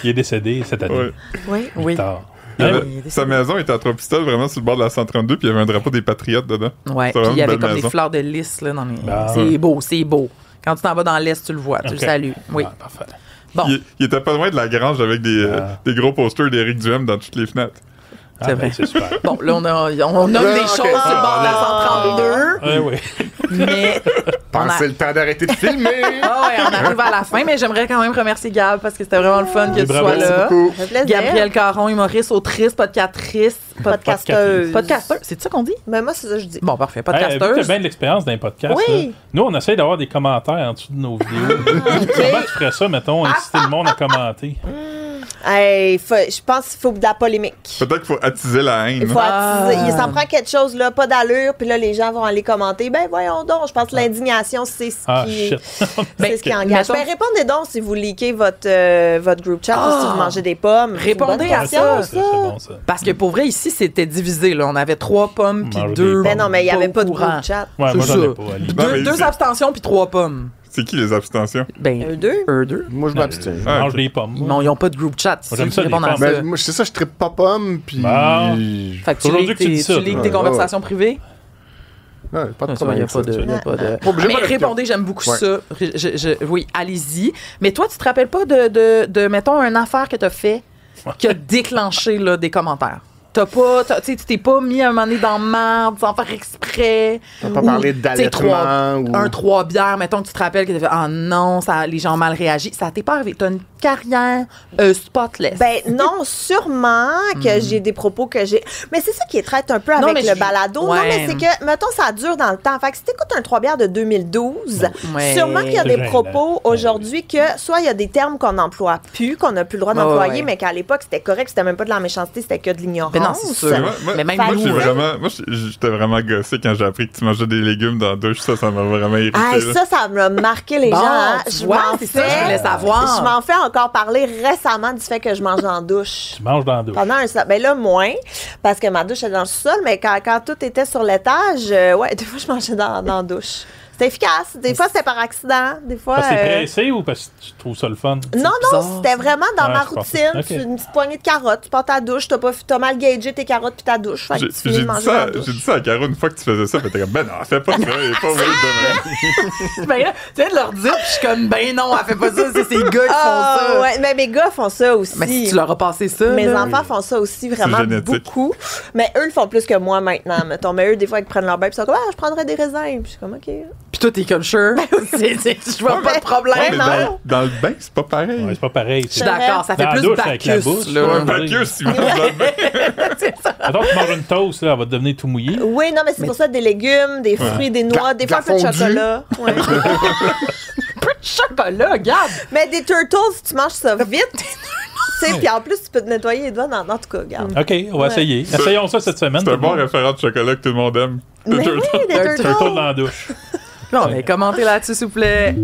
Il est décédé cette année. Ouais. Oui. Oui. Tard. Il y avait- oui, il est sa décédé. maison était à 3 pistoles, vraiment sur le bord de la 132, puis il y avait un drapeau des Patriotes dedans. Ouais. C'est Puis vraiment il y une avait belle comme des maison. fleurs de lys, là, dans les. Ah, C'est ouais. beau, c'est beau. Quand tu t'en vas dans l'Est, tu le vois, tu le Ok. salues. Oui. Ah, parfait. Bon, Il était pas loin de la grange avec des gros posters d'Éric Duhem dans toutes les fenêtres. Ah, C'est ben, vrai. c'est super. bon, là, on nomme Ah, des ok. choses sur le bord de la 132, Ouais, oui. mais. on a- Pensez le temps d'arrêter de filmer. Ah ouais, on arrive à la fin, mais j'aimerais quand même remercier Gab parce que c'était vraiment le fun que tu Bravo. sois là. Beaucoup. Ça fait plaisir. Gabrielle Caron, humoriste, autrice, podcatrice. Podcasteuse. Podcasteur, c'est ça qu'on dit? Ben moi, c'est ça que je dis. Bon, parfait. Hey, vu que t'as Podcasteuse. bien de l'expérience dans les podcasts, Oui. là, nous, on essaie d'avoir des commentaires en dessous de nos vidéos. Comment tu ferais ça, mettons, inciter le monde à commenter? Hey, je pense qu'il faut de la polémique. Peut-être qu'il faut attiser la haine. Il faut Ah. attiser. Il s'en prend quelque chose, là, pas d'allure, puis là, les gens vont aller commenter. Ben, voyons donc, je pense que l'indignation, c'est ce Ah, qui... shit. C'est ce qui Ben, engage. mettons- Ben, répondez donc si vous leakez votre group chat ou si vous mangez des pommes. Répondez C'est une bonne à question, ça. C'est bon, ça. Parce que pour vrai, ici, c'était divisé. Là. On avait 3 pommes puis Manger 2. des pommes. Ben non, mais il n'y avait au pas de courant. group chat. Ouais, C'est moi, j'en ça. ai pas. Ali. Non, mais Deux c'est- abstentions puis 3 pommes. C'est qui les abstentions? Ben, Eux deux? eux deux. Moi, je m'abstiens. Ah, Mange ok. des pommes. Non, ils n'ont pas de group chat. C'est j'aime ceux ça, qui les répondent à pommes. ça. Ben, moi, c'est ça, je trippe pas pomme, puis... Bon. Fait que C'est tu aujourd'hui ligues que tu dis ça, tes toi. conversations privées? Ouais, pas de Il n'y problème. a pas de. avec ça. y a pas de- Pas obligé, Mais pas de- répondez, j'aime beaucoup Ouais. ça. Oui, allez-y. Mais toi, tu te rappelles pas de mettons, une affaire que tu as fait qui a déclenché là, des commentaires? Tu t'es pas mis à un moment donné dans le marde sans faire exprès. T'as pas Ou, parlé tu sais, d'allaitement ou... Un 3 bières, mettons que tu te rappelles que tu fait ah non, les gens ont mal réagi. Ça t'est pas arrivé. Tu as une carrière spotless. Ben non, sûrement que j'ai des propos que j'ai... Mais c'est ça qui est traite un peu Non, avec mais le balado. ouais. Non, mais c'est que, mettons, ça dure dans le temps. Fait que si t'écoutes un 3 bières de 2012, Ouais. sûrement qu'il y a C'est des gênant. propos aujourd'hui que soit il y a des termes qu'on n'emploie plus, qu'on n'a plus le droit d'employer, ouais. mais qu'à l'époque, c'était correct, c'était même pas de la méchanceté, c'était que de l'ignorance. Ben non, c'est sûr. Moi, Mais même moi, nous, j'étais vraiment gossé quand j'ai appris que tu mangeais des légumes dans la douche. Ça m'a vraiment irrité. Ah, là. ça m'a marqué les Bon, gens. Hein. tu vois, c'est ça que je voulais savoir. Je m'en fais encore parler récemment du fait que je mange en douche. Tu manges dans la douche. Pendant ben là, moins, parce que ma douche est dans le sol, mais quand tout était sur l'étage, ouais, des fois, je mangeais dans la douche. C'était efficace. Des fois, c'était par accident. Des fois. Parce que t'es pressé ou parce que tu trouves ça le fun? Non, bizarre, c'était vraiment dans Ouais, ma c'est routine. parfait. Ok. Une petite poignée de carottes. Tu pars ta douche, t'as mal gagé tes carottes puis ta douche. Fait que J'ai tu finis j'ai de dit manger dans ça, la douche. j'ai dit ça à Caro une fois que tu faisais ça, puis t'es comme, ben non, fais pas ça, il est pas obligé de Ben là, tu viens de leur dire, puis je suis comme, ben non, elle fait pas ça, c'est ces gars qui Ah, font ça. ouais, mais mes gars font ça aussi. Mais si tu leur as passé ça. Mes là. enfants font ça aussi vraiment génétique. beaucoup. Mais eux le font plus que moi maintenant, mettons. Mais eux, des fois, ils prennent leur bain et ils sont comme, ah, je prendrais des raisins. Puis je suis comme, OK. Puis toi, t'es comme sure. Je vois pas de problème. Ouais, mais non. dans le bain, c'est pas pareil. Ouais, c'est pas pareil. Je suis d'accord, ça fait Dans la plus douche avec la Bacchus. bouche, là. ouais. Un Bacchus, si vous voulez, dans le bain. Attends, tu manges une toast, là, elle va devenir tout mouillée. Oui, non, mais c'est pour ça des légumes, des fruits, des noix, des fois un peu de fondue. chocolat. Ouais. Chocolat, regarde. Mais des turtles, tu manges ça vite. Tu sais, puis en plus, tu peux te nettoyer les doigts en tout cas, regarde. OK, on va essayer. Essayons ça cette semaine. C'est un tout le bon monde. référent de chocolat que tout le monde aime. Mais oui, des Un tour turtles. dans la douche. Bon, ben, commentez là-dessus, s'il vous plaît.